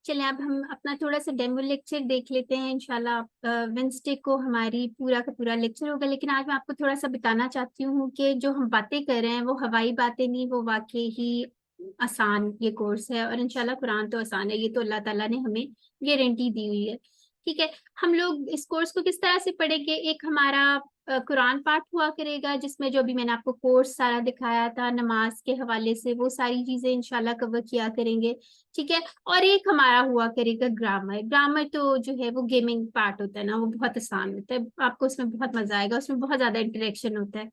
A: चलिए अब हम अपना थोड़ा सा डेमो लेक्चर देख लेते हैं। इंशाल्लाह वेंसडे को हमारी पूरा का पूरा लेक्चर होगा, लेकिन आज मैं आपको थोड़ा सा बताना चाहती हूँ कि जो हम बातें कर रहे हैं वो हवाई बातें नहीं, वो वाकई ही आसान ये कोर्स है। और इंशाल्लाह कुरान तो आसान है, ये तो अल्लाह ताला ने हमें गारंटी दी हुई है, ठीक है। हम लोग इस कोर्स को किस तरह से पढ़ेंगे, एक हमारा कुरान पाठ हुआ करेगा, जिसमें जो भी मैंने आपको कोर्स सारा दिखाया था नमाज के हवाले से, वो सारी चीजें इंशाल्लाह कवर किया करेंगे, ठीक है। और एक हमारा हुआ करेगा ग्रामर। ग्रामर तो जो है वो गेमिंग पार्ट होता है ना, वो बहुत आसान होता है, आपको उसमें बहुत मजा आएगा, उसमें बहुत ज्यादा इंटरेक्शन होता है।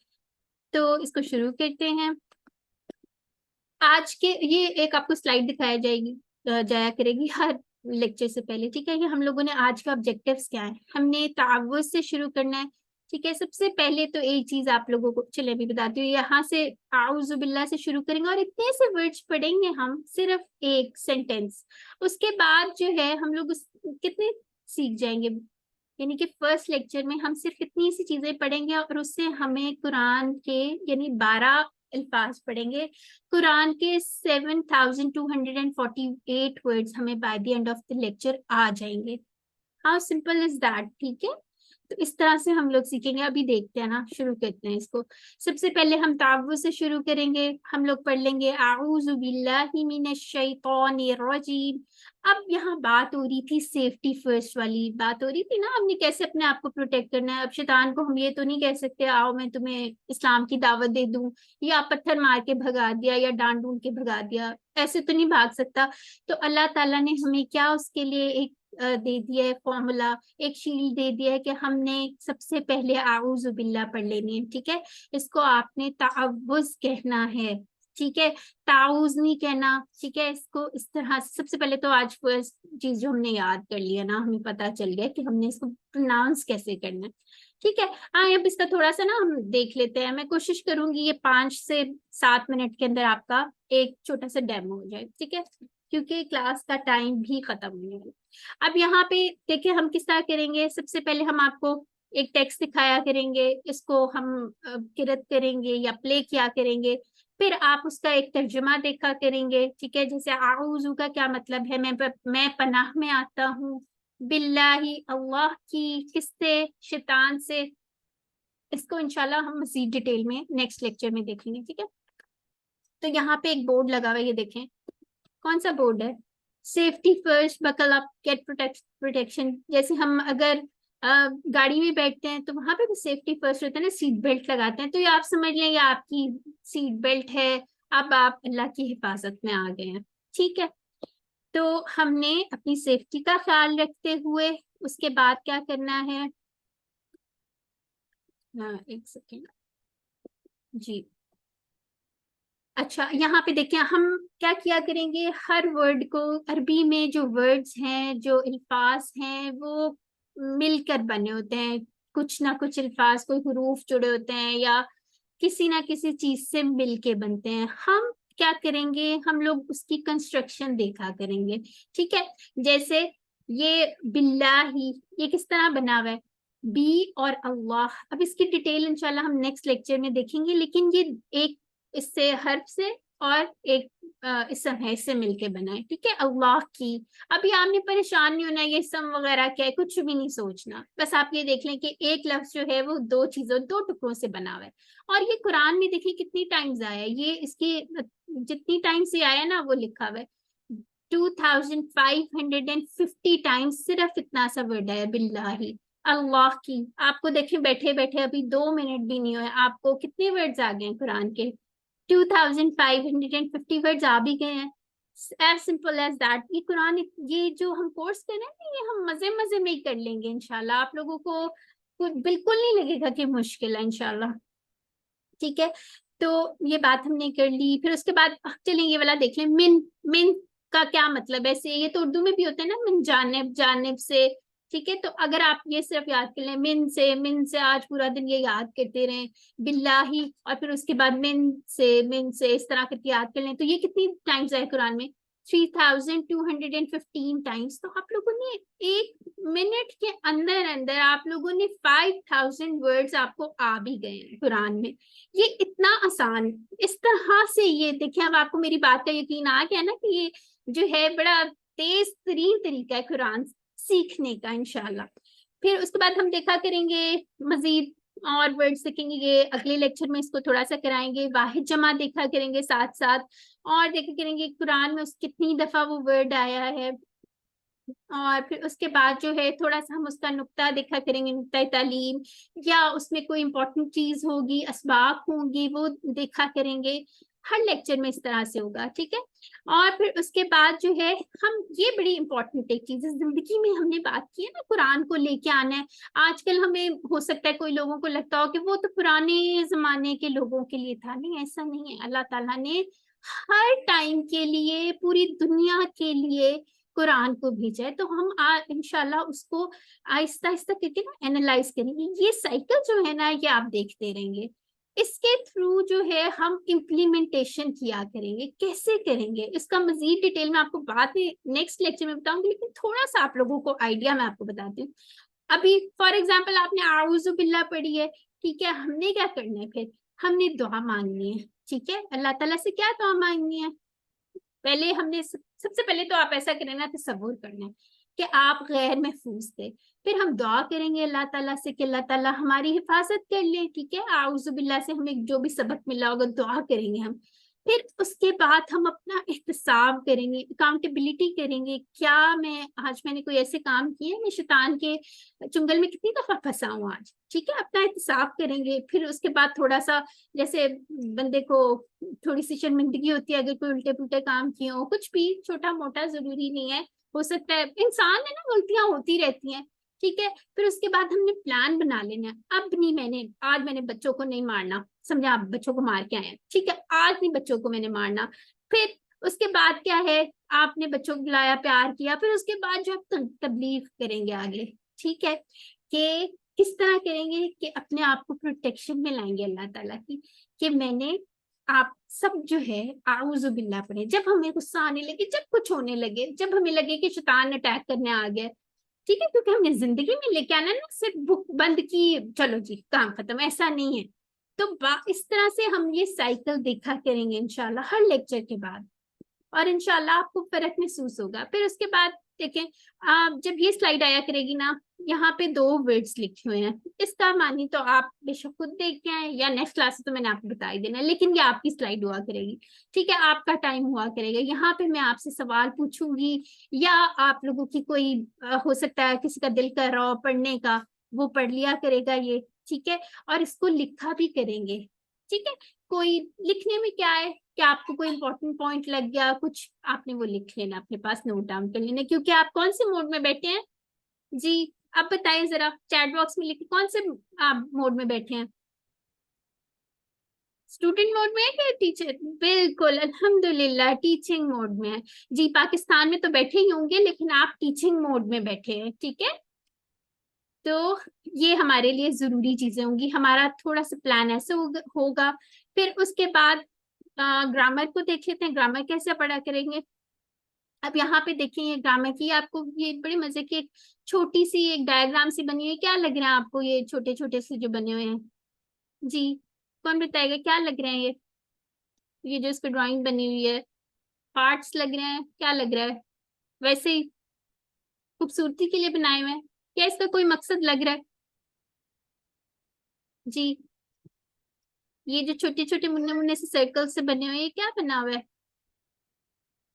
A: तो इसको शुरू करते हैं। आज के ये एक आपको स्लाइड दिखाया जाया करेगी हर लेक्चर से पहले, ठीक है। ये हम लोगों ने आज का ऑब्जेक्टिव्स क्या है, हमने तावुज़ से शुरू करना है, ठीक है। सबसे पहले तो एक चीज आप लोगों को चले भी बताती हूँ, यहाँ से आऊज़ु बिल्लाह से शुरू करेंगे, और इतने से वर्ड्स पढ़ेंगे हम, सिर्फ एक सेंटेंस। उसके बाद जो है हम लोग कितने सीख जाएंगे, यानी कि फर्स्ट लेक्चर में हम सिर्फ इतनी सी चीजें पढ़ेंगे, और उससे हमें कुरान के यानी 12 अल्फाज पढ़ेंगे। कुरान के 7,248 वर्ड्स हमें by the end of the lecture आ जाएंगे। हाउ सिंपल इज दैट, ठीक है। तो इस तरह से हम लोग सीखेंगे। अभी देखते हैं ना, शुरू करते हैं इसको। सबसे पहले हम तावुज़ से शुरू करेंगे। हम लोग पढ़ लेंगे आऊज़ु बिल्लाहि मिनश शैतानिर रजीम। अब यहाँ बात हो रही थी सेफ्टी फर्स्ट वाली बात हो रही थी ना, हमने कैसे अपने आप को प्रोटेक्ट करना है। अब शैतान को हम ये तो नहीं कह सकते आओ मैं तुम्हें इस्लाम की दावत दे दूं, या पत्थर मार के भगा दिया, या डांट डूंड के भगा दिया, ऐसे तो नहीं भाग सकता। तो अल्लाह ताला ने हमें क्या उसके लिए एक दे दिया है फॉर्मूला, एक शील्ड दे दिया है कि हमने सबसे पहले आऊज़ु बिल्लाह पढ़ लेनी है, ठीक है। इसको आपने तावुज़ कहना है, ठीक है, ताउज नहीं कहना, ठीक है। इसको इस तरह से सबसे पहले तो आज फर्स्ट चीज जो हमने याद कर लिया ना, हमें पता चल गया कि हमने इसको प्रोनाउंस कैसे करना है, ठीक है। अब इसका थोड़ा सा ना हम देख लेते हैं। मैं कोशिश करूंगी ये 5 से 7 मिनट के अंदर आपका एक छोटा सा डेमो हो जाए, ठीक है, क्योंकि क्लास का टाइम भी खत्म होने वाला है। اب یہاں پہ دیکھیں ہم کس طرح کریں گے. سب سے پہلے ہم آپ کو ایک ٹیکسٹ دکھایا کریں گے, اس کو ہم قرأت کریں گے یا پلے کیا کریں گے, پھر آپ اس کا ایک ترجمہ دیکھا کریں گے. ٹھیک ہے, جیسے اعوذ کا کیا مطلب ہے, میں پناہ میں آتا ہوں, باللہ اللہ کی, کس سے, شیطان سے. اس کو انشاءاللہ ہم مزید ڈیٹیل میں نیکسٹ لیکچر میں دیکھیں گے. ٹھیک ہے, تو یہاں پہ ایک بورڈ لگا ہوا ہے, یہ دیکھیں کون سا بورڈ ہے, سیفٹی فرسٹ بکل اپ گیٹ پروٹیکشن. جیسے ہم اگر گاڑی میں بیٹھتے ہیں تو وہاں پہ بھی سیفٹی فرسٹ ہوتا ہے نا, سیٹ بیلٹ لگاتے ہیں, تو یہ آپ سمجھ لیں یہ آپ کی سیٹ بیلٹ ہے, اب آپ اللہ کی حفاظت میں آ گئے ہیں. ٹھیک ہے, تو ہم نے اپنی سیفٹی کا خیال رکھتے ہوئے اس کے بعد کیا کرنا ہے, ایک سیکنڈ جی. اچھا, یہاں پہ دیکھیں ہم کیا کیا کریں گے, ہر ورڈ کو عربی میں جو ورڈز ہیں, جو الفاظ ہیں, وہ مل کر بنے ہوتے ہیں. کچھ نہ کچھ الفاظ, کوئی حروف جڑے ہوتے ہیں یا کسی نہ کسی چیز سے مل کے بنتے ہیں. ہم کیا کریں گے, ہم لوگ اس کی کنسٹرکشن دیکھا کریں گے. ٹھیک ہے, جیسے یہ باللہ, یہ کس طرح بنا ہوا ہے, بی اور اللہ. اب اس کی ڈیٹیل انشاءاللہ ہم نیکسٹ لیکچر میں دیکھیں گے, لیکن یہ ایک اس سے حرف سے اور ایک اسم ہے, اس سے مل کے بنا ہے. ٹھیک ہے, اللہ کی. ابھی آپ نے پریشان نہیں ہونا یہ اسم وغیرہ کیا ہے, کچھ بھی نہیں سوچنا, بس آپ یہ دیکھ لیں کہ ایک لفظ جو ہے وہ دو چیزوں, دو ٹکڑوں سے بنا ہوا ہے. اور یہ قرآن میں دیکھیں کتنی ٹائمز آیا ہے, یہ اس کی جتنی ٹائمز سے آیا نا وہ لکھا ہوا ہے 2550 ٹائمز, صرف اتنا سا ورڈ ہے باللہ, اللہ کی. آپ کو دیکھیں بیٹھے بیٹھے ابھی 2 منٹ بھی نہیں ہوئے, آپ کو کتنے ورڈز آ گئے ہیں قرآن کے, 2550 ورڈز آ بھی گئے ہیں. As simple as that. یہ قرآن, یہ جو ہم کورس کر رہے ہیں یہ ہم مزے مزے میں ہی کر لیں گے انشاءاللہ. آپ لوگوں کو بالکل نہیں لگے گا کہ مشکل ہے انشاءاللہ. ٹھیک ہے, تو یہ بات ہم نے کر لی. پھر اس کے بعد چلیں یہ والا دیکھ لیں, من کا کیا مطلب ہے. یہ تو اردو میں بھی ہوتا ہے نا, من جانب, جانب سے. ٹھیک ہے, تو اگر آپ یہ صرف یاد کر لیں من سے آج پورا دن یہ یاد کرتے رہیں باللہ, اور پھر اس کے بعد من سے اس طرح کر کے یاد کر لیں, تو یہ کتنی ٹائمز ہے قرآن میں, 3215 ٹائمز. تو آپ لوگوں نے ایک منٹ کے اندر آپ لوگوں نے 5000 ورڈز آپ کو آ بھی گئے ہیں قرآن میں. یہ اتنا آسان, اس طرح سے یہ دیکھیں, اب آپ کو میری بات کا یقین آ گیا نا کہ یہ جو ہے بڑا تیز ترین طریقہ ہے قرآن سیکھنے کا انشاءاللہ. پھر اس کے بعد ہم دیکھا کریں گے مزید اور ورڈ سیکھیں گے, یہ اگلے لیکچر میں اس کو تھوڑا سا کرائیں گے. واحد جمع دیکھا کریں گے ساتھ ساتھ, اور دیکھا کریں گے قرآن میں اس کتنی دفعہ وہ ورڈ آیا ہے. اور پھر اس کے بعد جو ہے تھوڑا سا ہم اس کا نقطہ دیکھا کریں گے, نقطہ تعلیم, یا اس میں کوئی امپورٹنٹ چیز ہوگی, اسباق ہوں گی, وہ دیکھا کریں گے. ہر لیکچر میں اس طرح سے ہوگا. ٹھیک ہے, اور پھر اس کے بعد جو ہے ہم, یہ بڑی امپورٹنٹ ایک چیز ہے زندگی میں, ہم نے بات کی ہے نا قرآن کو لے کے آنا ہے. آج کل ہمیں ہو سکتا ہے کوئی لوگوں کو لگتا ہو کہ وہ تو پرانے زمانے کے لوگوں کے لیے تھا. نہیں, ایسا نہیں ہے. اللہ تعالیٰ نے ہر ٹائم کے لیے, پوری دنیا کے لیے قرآن کو بھیجا ہے. تو ہم انشاءاللہ اس کو آہستہ آہستہ کر کے نا اینالائز کریں گے. یہ سائیکل جو ہے نا یہ آپ دیکھتے رہیں گے, اس کے تھرو جو ہے ہم امپلیمنٹیشن کیا کریں گے. کیسے کریں گے اس کا مزید ڈیٹیل میں آپ کو بعد میں نیکسٹ لیکچر میں بتاؤں گی, لیکن تھوڑا سا آپ لوگوں کو آئیڈیا میں آپ کو بتاتی ہوں. ابھی فار ایگزامپل آپ نے اعوذ باللہ پڑھی ہے, ٹھیک ہے, ہم نے کیا کرنا ہے, پھر ہم نے دعا مانگنی ہے. ٹھیک ہے, اللہ تعالیٰ سے کیا دعا مانگنی ہے, پہلے ہم نے سب سے پہلے تو آپ ایسا کریں نا, تصور کرنا ہے کہ آپ غیر محفوظ تھے. پھر ہم دعا کریں گے اللہ تعالیٰ سے کہ اللہ تعالیٰ ہماری حفاظت کر لیں. ٹھیک ہے, اعوذ باللہ سے ہمیں جو بھی سبق ملا ہوگا دعا کریں گے ہم. پھر اس کے بعد ہم اپنا احتساب کریں گے, اکاؤنٹیبلٹی کریں گے. کیا آج میں نے کوئی ایسے کام کیے, میں شیطان کے چنگل میں کتنی دفعہ پھنسا ہوں آج. ٹھیک ہے, اپنا احتساب کریں گے. پھر اس کے بعد تھوڑا سا, جیسے بندے کو تھوڑی سی شرمندگی ہوتی ہے اگر کوئی الٹے پلٹے کام کیے ہوں, کچھ بھی چھوٹا موٹا ضروری نہیں ہے, ہو سکتا ہے, انسان ہے نا, غلطیاں ہوتی رہتی ہیں. ٹھیک ہے, پھر اس کے بعد ہم نے پلان بنا لینا ہے. اب نہیں, آج میں نے بچوں کو نہیں مارنا, سمجھا, آپ بچوں کو مار کے آئے ہیں. ٹھیک ہے, آج نہیں بچوں کو میں نے مارنا. پھر اس کے بعد کیا ہے, آپ نے بچوں کو بلایا, پیار کیا. پھر اس کے بعد جو آپ تبلیغ کریں گے آگے. ٹھیک ہے, کہ کس طرح کریں گے کہ اپنے آپ کو پروٹیکشن میں لائیں گے اللہ تعالیٰ کی, کہ میں نے आप सब जो है आऊज़ु बिल्लाह पढ़े। जब हमें गुस्सा आने लगे, जब कुछ होने लगे, जब हमें लगे कि शैतान अटैक करने आ गया, ठीक है, क्योंकि हमने जिंदगी में लेके आना ना, सिर्फ बुक बंद की चलो जी काम खत्म, ऐसा नहीं है। तो इस तरह से हम ये साइकिल देखा करेंगे इंशाल्लाह हर लेक्चर के बाद, और इंशाल्लाह आपको फर्क महसूस होगा। फिर उसके बाद देखें, जब ये स्लाइड आया करेगी ना, यहाँ पे 2 वर्ड्स लिखे हुए हैं, इसका मानी तो आप बेशक खुद देख के आए या नेक्स्ट क्लास से तो मैंने आपको बता ही देना, लेकिन ये आपकी स्लाइड हुआ करेगी, ठीक है, आपका टाइम हुआ करेगा। यहाँ पे मैं आपसे सवाल पूछूंगी, या आप लोगों की कोई हो सकता है किसी का दिल कर रहा हो पढ़ने का, वो पढ़ लिया करेगा ये, ठीक है, और इसको लिखा भी करेंगे, ठीक है। कोई लिखने में क्या है कि आपको कोई इंपॉर्टेंट पॉइंट लग गया कुछ, आपने वो लिख लेना, अपने पास नोट डाउन कर लेना, क्योंकि आप कौन से मोड में बैठे हैं जी, आप बताएं जरा चैट बॉक्स में लिखिए कौन से आप मोड में बैठे हैं। स्टूडेंट मोड में है कि टीचर? बिल्कुल अल्हम्दुलिल्लाह टीचिंग मोड में है जी। पाकिस्तान में तो बैठे ही होंगे, लेकिन आप टीचिंग मोड में बैठे हैं, ठीक है। तो ये हमारे लिए जरूरी चीजें होंगी, हमारा थोड़ा सा प्लान ऐसे होगा। फिर उसके बाद ग्रामर को देख लेते हैं, ग्रामर कैसे पढ़ा करेंगे। अब यहाँ पे देखिए, ये ग्रामर की आपको ये बड़े मजे की एक छोटी सी एक डायग्राम सी बनी हुई है। क्या लग रहा है आपको ये छोटे छोटे से जो बने हुए हैं जी? कौन बताएगा क्या लग रहे हैं ये जो इस पे ड्राइंग बनी हुई है, पार्ट्स लग रहे हैं, क्या लग रहा है? वैसे ही खूबसूरती के लिए बनाए हुए हैं, क्या इसका कोई मकसद लग रहा है जी? ये जो छोटे छोटे मुन्ने मुन्ने से सर्कल से बने हुए हैं, क्या बना हुआ है?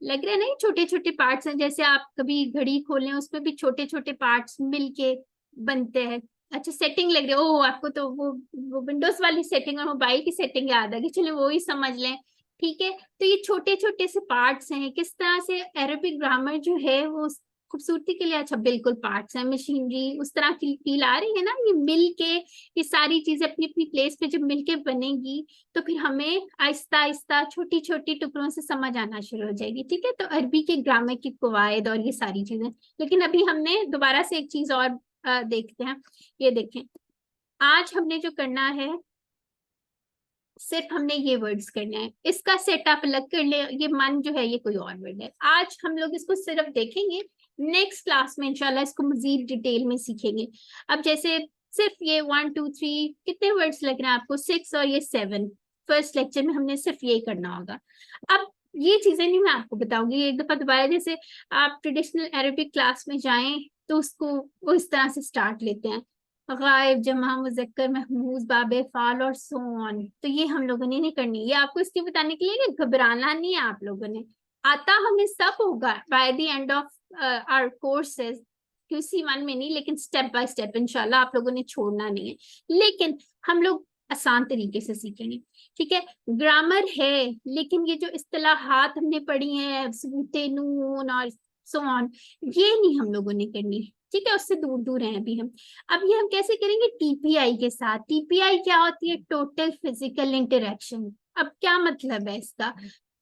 A: लग रहा है नहीं, छोटे छोटे पार्ट्स हैं, जैसे आप कभी घड़ी खोलें उसमें भी छोटे छोटे पार्ट्स मिलके बनते हैं। अच्छा सेटिंग लग रही है, ओह आपको तो वो विंडोज वाली सेटिंग और मोबाइल की सेटिंग याद आ गई, चलो वो ही समझ लें, ठीक है। तो ये छोटे छोटे से पार्ट्स हैं, किस तरह से अरबिक ग्रामर जो है वो खूबसूरती के लिए, अच्छा बिल्कुल पार्ट्स हैं, मशीनरी उस तरह की फील आ रही है ना, ये मिल के ये सारी चीजें अपनी अपनी प्लेस पे जब मिलके बनेगी तो फिर हमें आहिस्ता आहिस्ता छोटी छोटी टुकड़ों से समझ आना शुरू हो जाएगी, ठीक है। तो अरबी के ग्रामर की कवायद और ये सारी चीजें, लेकिन अभी हमने दोबारा से एक चीज और देखते हैं। ये देखें, आज हमने जो करना है सिर्फ हमने ये वर्ड्स करने हैं, इसका सेटअप अलग कर ले, ये मन जो है ये कोई और वर्ड है। आज हम लोग इसको सिर्फ देखेंगे, नेक्स्ट क्लास में इंशाल्लाह इसको मजीद डिटेल में सीखेंगे। अब जैसे सिर्फ ये 1 2 3 कितने वर्ड्स लग रहे हैं आपको? 6 और ये 7, फर्स्ट लेक्चर में हमने सिर्फ ये करना होगा। अब ये चीजें नहीं मैं आपको बताऊंगी, एक दफा दोबारा जैसे आप ट्रेडिशनल अरबिक क्लास में जाएं तो उसको वो इस तरह से स्टार्ट लेते हैं, गायब जमा मुजक्कर महमूज बाबे फाल और सो ऑन। तो ये हम लोगों ने नहीं करनी, ये आपको इसलिए बताने के लिए कि घबराना नहीं है आप लोगों ने, आता हमें सब होगा by the end of our courses, QC1 में नहीं, लेकिन स्टेप बाय स्टेप इंशाल्लाह आप लोगों ने छोड़ना नहीं है, लेकिन हम लोग आसान तरीके से सीखेंगे, ठीक है। ग्रामर है, लेकिन ये जो इस्तिलाहात हमने पढ़ी हैं, सबूते नून और सो ऑन, ये नहीं हम लोगों ने करनी, ठीक है, उससे दूर दूर हैं अभी हम। अब ये हम कैसे करेंगे? TPI के साथ। TPI क्या होती है? Total physical interaction. अब क्या मतलब है इसका?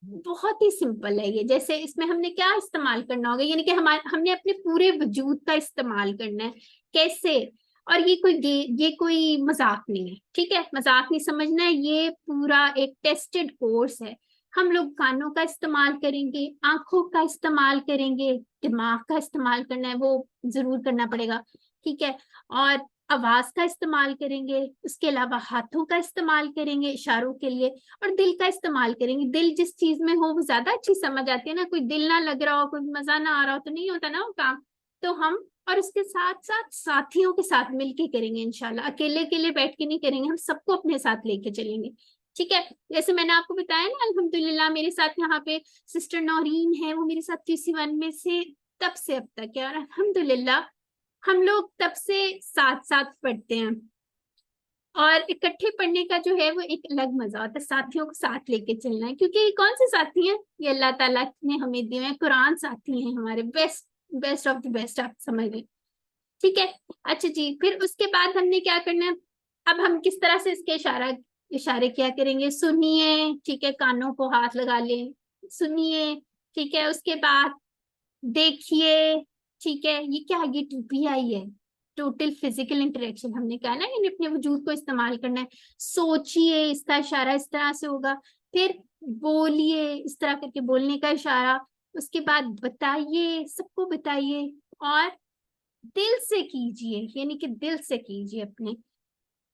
A: बहुत ही सिंपल है ये, जैसे इसमें हमने क्या इस्तेमाल करना होगा, यानी कि हमने अपने पूरे वजूद का इस्तेमाल करना है। कैसे? और ये कोई मजाक नहीं है, ठीक है, मजाक नहीं समझना है, ये पूरा एक टेस्टेड कोर्स है। हम लोग कानों का इस्तेमाल करेंगे, आंखों का इस्तेमाल करेंगे, दिमाग का इस्तेमाल करना है वो जरूर करना पड़ेगा, ठीक है, और आवाज का इस्तेमाल करेंगे, उसके अलावा हाथों का इस्तेमाल करेंगे इशारों के लिए, और दिल का इस्तेमाल करेंगे। दिल जिस चीज में हो वो ज्यादा अच्छी समझ आती है ना, कोई दिल ना लग रहा हो, कोई मजा ना आ रहा हो तो नहीं होता ना वो काम। तो हम और उसके साथ साथ साथियों के साथ मिलके करेंगे इंशाल्लाह, अकेले अकेले बैठ के नहीं करेंगे, हम सबको अपने साथ लेके चलेंगे, ठीक है। जैसे मैंने आपको बताया ना, अल्हम्दुलिल्लाह मेरे साथ यहाँ पे सिस्टर नौरीन है, वो मेरे साथ QC1 में से तब से अब तक है, और अल्हम्दुलिल्लाह हम लोग तब से साथ साथ पढ़ते हैं, और इकट्ठे पढ़ने का जो है वो एक अलग मजा होता है, साथियों को साथ लेके चलना है, क्योंकि कौन से साथी हैं? ये अल्लाह ताला ने हमें दिए हैं, कुरान साथी हैं हमारे, बेस्ट ऑफ द बेस्ट, आप समझ लें, ठीक है। अच्छा जी, फिर उसके बाद हमने क्या करना है? अब हम किस तरह से इसके इशारे क्या करेंगे? सुनिए, ठीक है, कानों को हाथ लगा लें, सुनिए, ठीक है, उसके बाद देखिए, ठीक है, ये क्या? ये TPI है, टोटल फिजिकल इंटरेक्शन। हमने कहा ना, यानी अपने वजूद को इस्तेमाल करना है। सोचिए, इसका इशारा इस तरह से होगा, پھر بولیے، اس طرح کر کے بولنے کا اشارہ، اس کے بعد بتائیے، سب کو بتائیے، اور دل سے کیجئے، یعنی کہ دل سے کیجئے، اپنے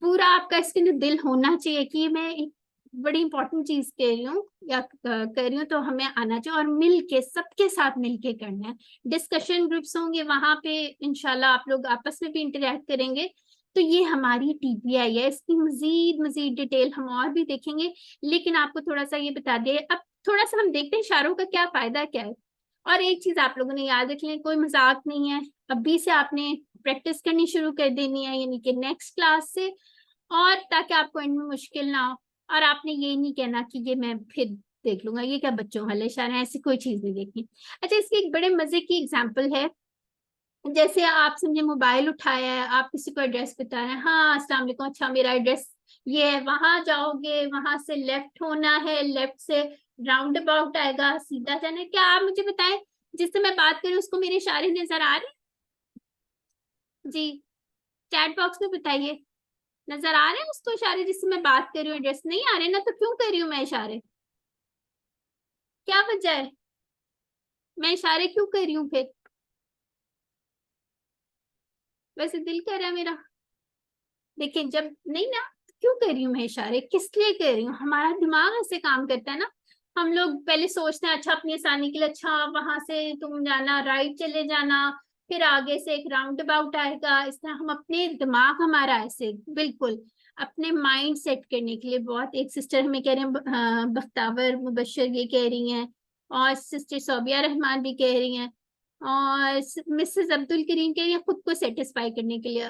A: پورا آپ کا اس کے اندر دل ہونا چاہیے کہ میں ایک بڑی امپورٹنٹ چیز کہہ رہی ہوں یا کر رہی ہوں تو ہمیں آنا چاہیے، اور مل کے سب کے ساتھ مل کے کرنا ہے۔ ڈسکشن گروپس ہوں گے، وہاں پہ انشاءاللہ آپ لوگ آپس میں بھی انٹریکٹ کریں گے۔ تو یہ ہماری ٹی پی آئی ہے، اس کی مزید ڈیٹیل ہم اور بھی دیکھیں گے، لیکن آپ کو تھوڑا سا یہ بتا دیں، اب تھوڑا سا ہم دیکھتے ہیں اشاروں کا کیا فائدہ کیا ہے۔ اور ایک چیز آپ لوگوں نے یاد رکھ لیں، کوئی مذاق نہیں ہے، ابھی سے آپ نے پریکٹس کرنی شروع کر دینی ہے، یعنی کہ نیکسٹ کلاس سے، اور تاکہ آپ کو ان میں مشکل نہ ہو، اور آپ نے یہ نہیں کہنا کہ یہ میں پھر دیکھ لوں گا، یہ کیا بچوں والے اشارے ہیں، ایسی کوئی چیز نہیں دیکھنی۔ اچھا، اس کی ایک بڑے مزے کی اگزامپل ہے، جیسے آپ سمجھے موبائل اٹھایا ہے، آپ کسی کو ایڈریس بتا رہے ہیں، ہاں السلام علیکم، اچھا میرا ایڈریس یہ ہے، وہاں جاؤ گے، وہاں سے لیفٹ ہونا ہے، لیفٹ سے راؤنڈ اباؤٹ آئے گا، سیدھا جانا ہے۔ کیا آپ مجھے بتائیں جس سے میں بات کر رہی ہوں اس کو میرے اشارے نظر آ رہے ہیں؟ جی چیٹ باکس میں بتائیے، نظر آ رہے ہیں اس کو اشارے جس سے میں بات کر رہی ہوں؟ ایڈریس نہیں آ رہے نا، تو کیوں کر رہی ہوں میں اشارے؟ کیا وجہ ہے میں اشارے کیوں کر رہی ہوں؟ پھر ویسے دل کر رہا ہے میرا، دیکھیں جب نہیں نا، کیوں کر رہی ہوں میں اشارے، کس لیے کر رہی ہوں؟ ہمارا دماغ ایسے کام کرتا ہے نا، ہم لوگ پہلے سوچتے ہیں اچھا اپنی آسانی کے لیے، اچھا وہاں سے تم جانا، رائٹ چلے جانا، پھر آگے سے ایک راؤنڈ اباؤٹ آئے گا، اس طرح ہم اپنے دماغ ہمارا ایسے بالکل اپنے مائنڈ سیٹ کرنے کے لیے بہت، ایک سسٹر ہمیں کہہ رہے ہیں بختاور مبشر یہ کہہ رہی ہیں، اور سسٹر صوبیہ رحمان بھی کہہ رہی ہیں، اور مسز عبد الکریم کہہ رہی ہیں خود کو سیٹسفائی کرنے کے لیے۔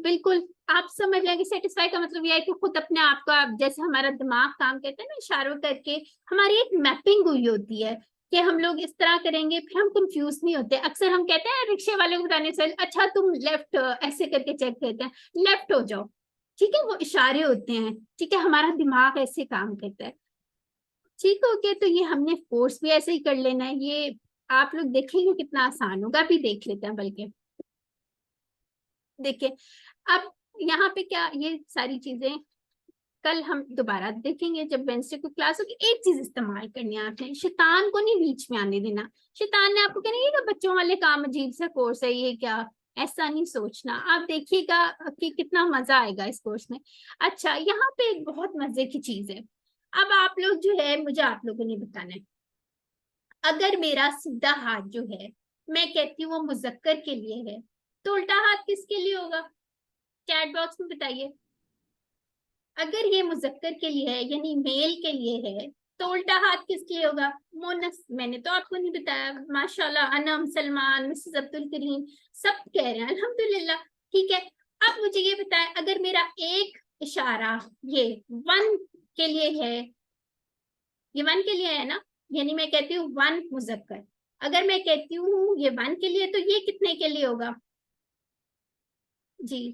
A: بالکل آپ سمجھ لیں کہ سیٹسفائی کا مطلب یہ ہے کہ خود اپنے آپ کا، جیسے ہمارا دماغ کام کرتا ہے نا اشاروں کر کے، ہماری ایک میپنگ ہوئی ہوتی ہے کہ ہم لوگ اس طرح کریں گے، پھر ہم کنفیوز نہیں ہوتے۔ اکثر ہم کہتے ہیں رکشے والے کو بتانے سے، اچھا تم لیفٹ ایسے کر کے چیک کرتے ہیں، لیفٹ ہو جاؤ، ٹھیک ہے، وہ اشارے ہوتے ہیں، ٹھیک ہے، ہمارا دماغ ایسے کام کرتا ہے، ٹھیک ہو گیا۔ تو یہ ہم نے کورس بھی ایسے ہی کر لینا ہے، یہ آپ لوگ دیکھیں گے کتنا آسان ہوگا، بھی دیکھ لیتے ہیں بلکہ دیکھیں۔ اب یہاں پہ کیا، یہ ساری چیزیں کل ہم دوبارہ دیکھیں گے جب وینسڈے کو کلاس ہوگی۔ ایک چیز استعمال کرنی ہے آپ نے، شیطان کو نہیں بیچ میں آنے دینا۔ شیطان نے آپ کو کہنا یہ بچوں والے کام، عجیب سا کورس ہے یہ کیا، ایسا نہیں سوچنا۔ آپ دیکھیے گا کہ کتنا مزہ آئے گا اس کورس میں۔ اچھا، یہاں پہ ایک بہت مزے کی چیز ہے، اب آپ لوگ جو ہے مجھے آپ لوگوں نے بتانا ہے، اگر میرا سیدھا ہاتھ جو ہے میں کہتی ہوں وہ مذکر کے لیے ہے، تو الٹا ہاتھ کس کے لیے ہوگا؟ چیٹ باکس میں بتائیے۔ اگر یہ مذکر کے لیے ہے یعنی میل کے لیے ہے، تو الٹا ہاتھ کس کے لیے ہوگا؟ مونس۔ میں نے تو آپ کو نہیں بتایا، ماشاءاللہ انم، سلمان، مسز عبد الکریم سب کہہ رہے ہیں الحمدللہ، ٹھیک ہے۔ اب مجھے یہ بتائیں، اگر میرا ایک اشارہ یہ ون کے لیے ہے، یہ ون کے لیے ہے نا، یعنی میں کہتی ہوں ون مذکر، اگر میں کہتی ہوں یہ ون کے لیے، تو یہ کتنے کے لیے ہوگا؟ جی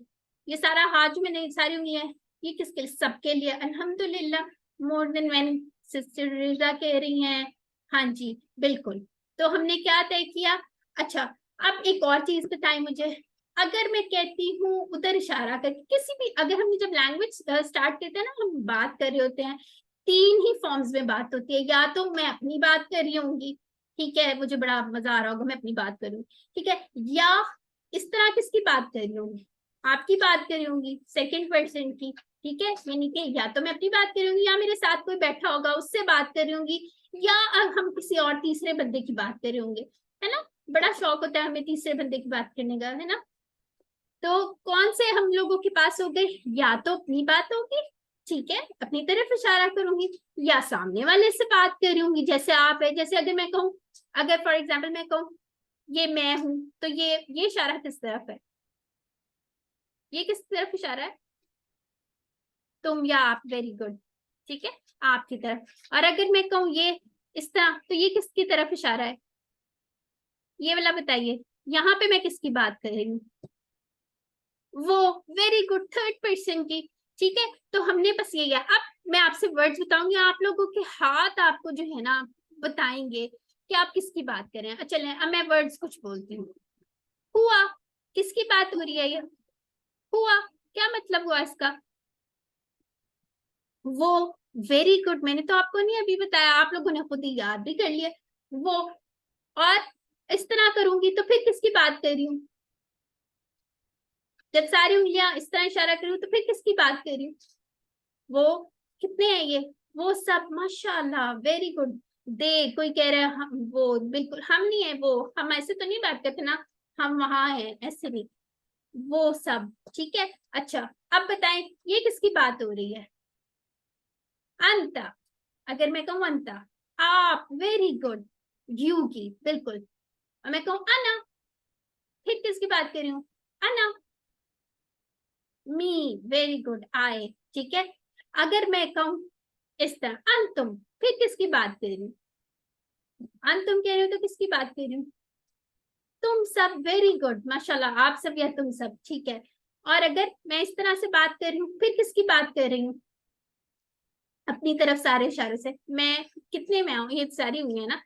A: یہ سارا ہاتھ جو میں نے ساری انگلیاں، یہ کس کے لیے؟ سب کے لیے الحمدللہ، مور دین ون، سسٹر رضا کہہ رہی ہیں ہاں جی بالکل۔ تو ہم نے کیا طے کیا؟ اچھا اب ایک اور چیز بتائیں مجھے، اگر میں کہتی ہوں ادھر اشارہ کر کے کسی بھی، اگر ہم جب لینگویج سٹارٹ کرتے ہیں نا، ہم بات کر رہے ہوتے ہیں، تین ہی فارمز میں بات ہوتی ہے، یا تو میں اپنی بات کر رہی ہوں گی، ٹھیک ہے، مجھے بڑا مزہ آ رہا ہوگا میں اپنی بات کروں، ٹھیک ہے، یا اس طرح کس کی بات کر رہی ہوں گی؟ آپ کی بات کر رہی ہوں گی، سیکنڈ پرسن کی، ٹھیک ہے، یعنی کہ یا تو میں اپنی بات کر رہی ہوں گی، یا میرے ساتھ کوئی بیٹھا ہوگا اس سے بات کر رہی ہوں گی، یا ہم کسی اور تیسرے بندے کی بات کر رہے ہوں گے، ہے نا، بڑا شوق ہوتا ہے ہمیں تیسرے بندے کی بات کرنے کا، ہے نا۔ تو کون سے ہم لوگوں کے پاس ہو گئے؟ یا تو اپنی بات ہوگی، ٹھیک ہے، اپنی طرف اشارہ کروں گی، یا سامنے والے سے بات کر رہی ہوں گی، جیسے آپ ہے، جیسے اگر میں کہوں، اگر فار ایگزامپل میں کہوں یہ میں ہوں، تو یہ اشارہ کس طرف ہے؟ یہ کس طرف اشارہ ہے؟ تم یا آپ، ویری گڈ، ٹھیک ہے، آپ کی طرف۔ اور اگر میں کہوں یہ اس طرح، تو یہ کس کی طرف اشارہ ہے؟ یہ والا بتائیے، یہاں پہ میں کس کی بات کر رہی ہوں؟ وہ، ویری گڈ، تھرڈ پرسن کی، ٹھیک ہے۔ تو ہم نے بس یہ، اب میں آپ سے ورڈز بتاؤں گی، آپ لوگوں کے ہاتھ آپ کو جو ہے نا بتائیں گے کہ آپ کس کی بات کریں۔ چلیں اب میں ورڈز کچھ بولتی ہوں۔ ہوا، کس کی بات ہو رہی ہے؟ یہ ہوا، کیا مطلب ہوا اس کا؟ वो वेरी गुड, मैंने तो आपको नहीं अभी बताया, आप लोगों ने खुद ही याद भी कर लिया वो। और इस तरह करूंगी तो फिर किसकी बात कर रही हूँ? जब सारी उंगलियां इस तरह इशारा करूँ तो फिर किसकी बात कर रही हूँ? वो कितने हैं ये? वो सब, माशाल्लाह, वेरी गुड। दे, कोई कह रहा है हम, वो बिल्कुल हम नहीं है, वो हम ऐसे तो नहीं बात करते ना, हम वहां हैं, ऐसे नहीं, वो सब, ठीक है। अच्छा, अब बताएं ये किसकी बात हो रही है? अंता। अगर मैं कहूँ अंता, आप, वेरी गुड, यू की, बिल्कुल। और मैं कहूँ अना, फिर किसकी बात कर रही हूँ? अना, मी, वेरी गुड, आई, ठीक है। अगर मैं कहूँ इस तरह अंतुम, फिर किसकी बात कर रही हूँ? अंतुम कह रहे हो तो किसकी बात कर रही हूँ? तुम सब, वेरी गुड, माशाल्लाह, आप सब या तुम सब, ठीक है। और अगर मैं इस तरह से बात कर रही हूँ, फिर किसकी बात कर रही हूँ? अपनी तरफ सारे इशारे से। मैं कितने में आऊँ? ये सारी हुई है ना।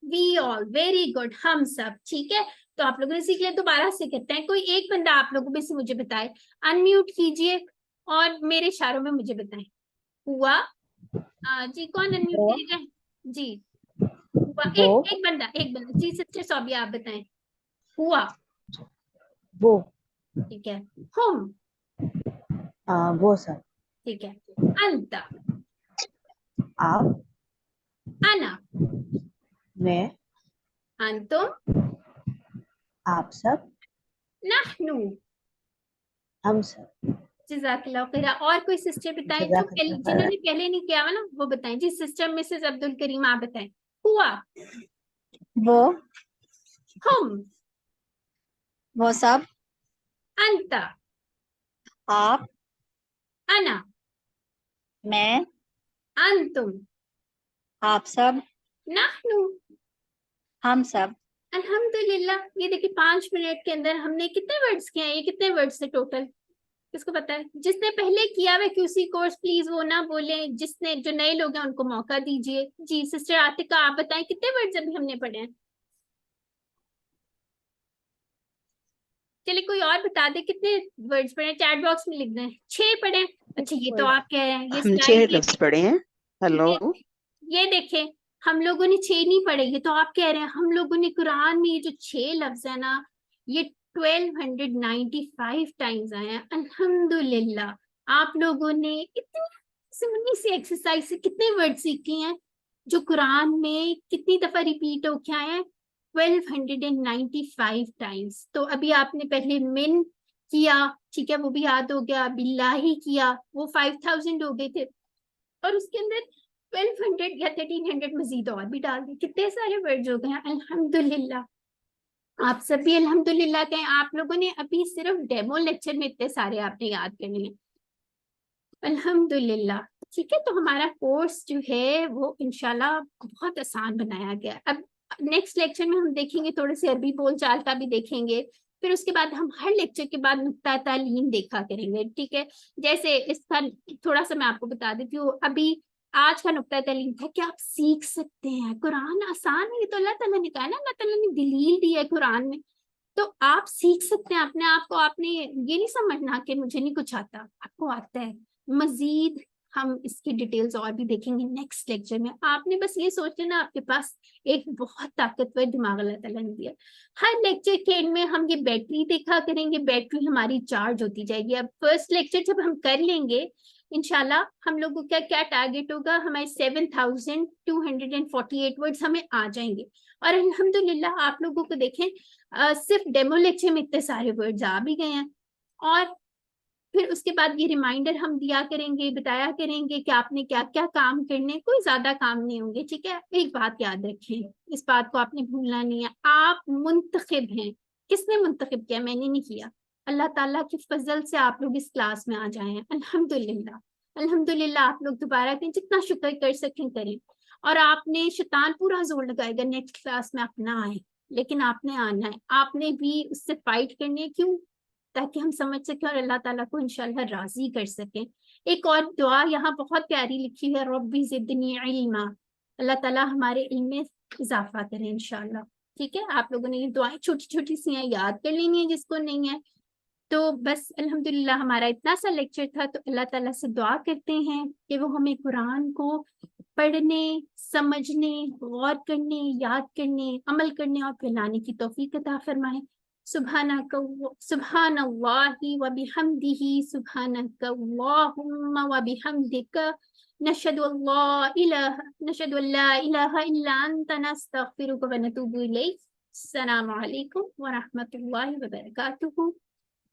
A: वी ऑल, वेरी गुड, हम सब, ठीक है। तो आप लोगों ने सीख लिया, दोबारा से करते हैं। कोई एक बंदा आप लोगों में से मुझे बताए, अनम्यूट कीजिए और मेरे इशारों में मुझे बताएं। हुआ? जी, कौन अनम्यूट करेगा? जी, हुआ। एक बंदा, एक बंदा, जी सिस्टर सोबिया, आप बताएं। हुआ,
H: वो,
A: ठीक है। हम,
H: वो सब,
A: ठीक है। अंता,
H: आप,
A: अना,
H: मैं,
A: अंतुम,
H: आप सब,
A: नहनु।
H: हम सब।
A: जज़ाकल्लाह खैरा। और कोई सिस्टर बताएं जो
H: जज़ाकल्लाह
A: जिन्होंने पहले नहीं किया हुआ ना, वो बताएं। जी सिस्टर मिसेस अब्दुल करीम, आप बताएं। हुआ,
H: वो,
A: हम,
H: वो सब,
A: अंता,
H: आप,
A: अना,
H: मैं,
A: अंतुम,
H: आप सब,
A: नहनु।
H: हम सब।
A: अल्हम्दुलिल्लाह। ये देखिए 5 मिनट के अंदर हमने कितने वर्ड्स किए हैं? ये कितने वर्ड्स थे टोटल? किसको पता है? जिसने पहले किया हुआ क्यूसी कोर्स प्लीज वो ना बोले, जिसने, जो नए लोग हैं उनको मौका दीजिए। जी सिस्टर आतिका, आप बताएं कितने वर्ड्स अभी हमने पढ़े हैं? चलिए कोई और बता दे कितने वर्ड्स पढ़े, चैट बॉक्स में लिख दें। 6 पढ़े। अच्छा, ये तो आप कह रहे हैं, ये
G: हम 6
A: स्लाइड
G: लफ्ज पढ़े हैं। हेलो,
A: ये देखें, हम लोगों ने 6 नहीं पढ़े, ये तो आप कह रहे हैं। हम लोगों ने कुरान में ये जो 6 लफ्ज है ना, ये 1295 टाइम्स आए हैं। अल्हम्दुलिल्लाह। आप लोगों ने इतनी सुनी सी एक्सरसाइज से कितने वर्ड सीखे हैं जो कुरान में कितनी दफा रिपीट होके आए हैं? 1295 टाइम्स। तो अभी आपने पहले मिन किया, ठीक है, वो भी याद हो गया। बिल्लाही किया, वो 5000 हो गए थे। और उसके अंदर 1200 या 1300 मजीद और भी डाल दी। कितने सारे वर्ड्स हो गए हैं। अल्हम्दुलिल्लाह। आप सब भी अल्हम्दुलिल्लाह कहें। आप लोगों ने अभी सिर्फ डेमो लेक्चर में इतने सारे आपने याद करने हैं। अल्हम्दुलिल्लाह, ठीक है। तो हमारा कोर्स जो है वो इंशाल्लाह बहुत आसान बनाया गया। अब नेक्स्ट लेक्चर में हम देखेंगे, थोड़े से अरबी बोल चाल का भी देखेंगे। फिर उसके बाद हम हर लेक्चर के बाद नुक्ता तालीम देखा करेंगे, ठीक है। जैसे इसका थोड़ा सा मैं आपको बता देती हूँ। अभी आज का नुक्ता तालीम था कि आप सीख सकते हैं, कुरान आसान है। ये तो अल्लाह ताला ने कहा है ना, अल्लाह ताला ने दलील दी है कुरान में। तो आप सीख सकते हैं अपने आप को। आपने ये नहीं समझना कि मुझे नहीं कुछ आता, आपको आता है। मजीद हम इसकी डिटेल्स और भी देखेंगे नेक्स्ट लेक्चर में। आपने बस ये सोच लेना, आपके पास एक बहुत ताकतवर दिमाग अल्लाह ताला ने दिया। हर लेक्चर के एंड में हम ये बैटरी देखा करेंगे, बैटरी हमारी चार्ज होती जाएगी। अब फर्स्ट लेक्चर जब हम कर लेंगे इंशाल्लाह, हम लोगों का क्या टारगेट होगा, हमारे 7248 वर्ड्स हमें आ जाएंगे। और अल्हम्दुलिल्लाह आप लोगों को देखें, सिर्फ डेमो लेक्चर में इतने सारे वर्ड्स आ भी गए हैं। और फिर उसके बाद ये रिमाइंडर हम दिया करेंगे, बताया करेंगे कि आपने क्या क्या काम करने। कोई ज्यादा काम नहीं होंगे, ठीक है। एक बात याद रखें, इस बात को आपने भूलना नहीं है, आप मुंतखब हैं। किसने मुंतखब किया? मैंने नहीं किया। अल्लाह ताला की फजल से आप लोग इस क्लास में आ जाए हैं। अल्हम्दुलिल्लाह। अल्हम्दुलिल्लाह। आप लोग दोबारा करें, जितना शुक्र कर सकें करें। और आपने, शैतान पूरा जोर लगाएगा नेक्स्ट क्लास में आप ना आए, लेकिन आपने आना है, आपने भी उससे फाइट करनी है। क्यों? ताकि हम समझ सकें और अल्लाह ताला को इंशाल्लाह राजी कर सकें। एक और दुआ यहाँ बहुत प्यारी लिखी है, रब्बी ज़िदनी इल्मा। अल्लाह ताला हमारे इल्म में इजाफा करें इंशाल्लाह, ठीक है। आप लोगों ने ये दुआएं छोटी छोटी सी हैं, याद कर लेनी है जिसको नहीं है। تو بس الحمدللہ ہمارا اتنا سا لیکچر تھا، تو اللہ تعالیٰ سے دعا کرتے ہیں کہ وہ ہمیں قرآن کو پڑھنے، سمجھنے، غور کرنے، یاد کرنے، عمل کرنے اور پھیلانے کی توفیق عطا فرمائے۔ سبحان اللہ و بحمدہ، سبحانک اللہم و بحمدک، نشہد ان لا الہ الا انت، نستغفرک و نتوب الیک۔ السلام علیکم و رحمۃ اللہ وبرکاتہ۔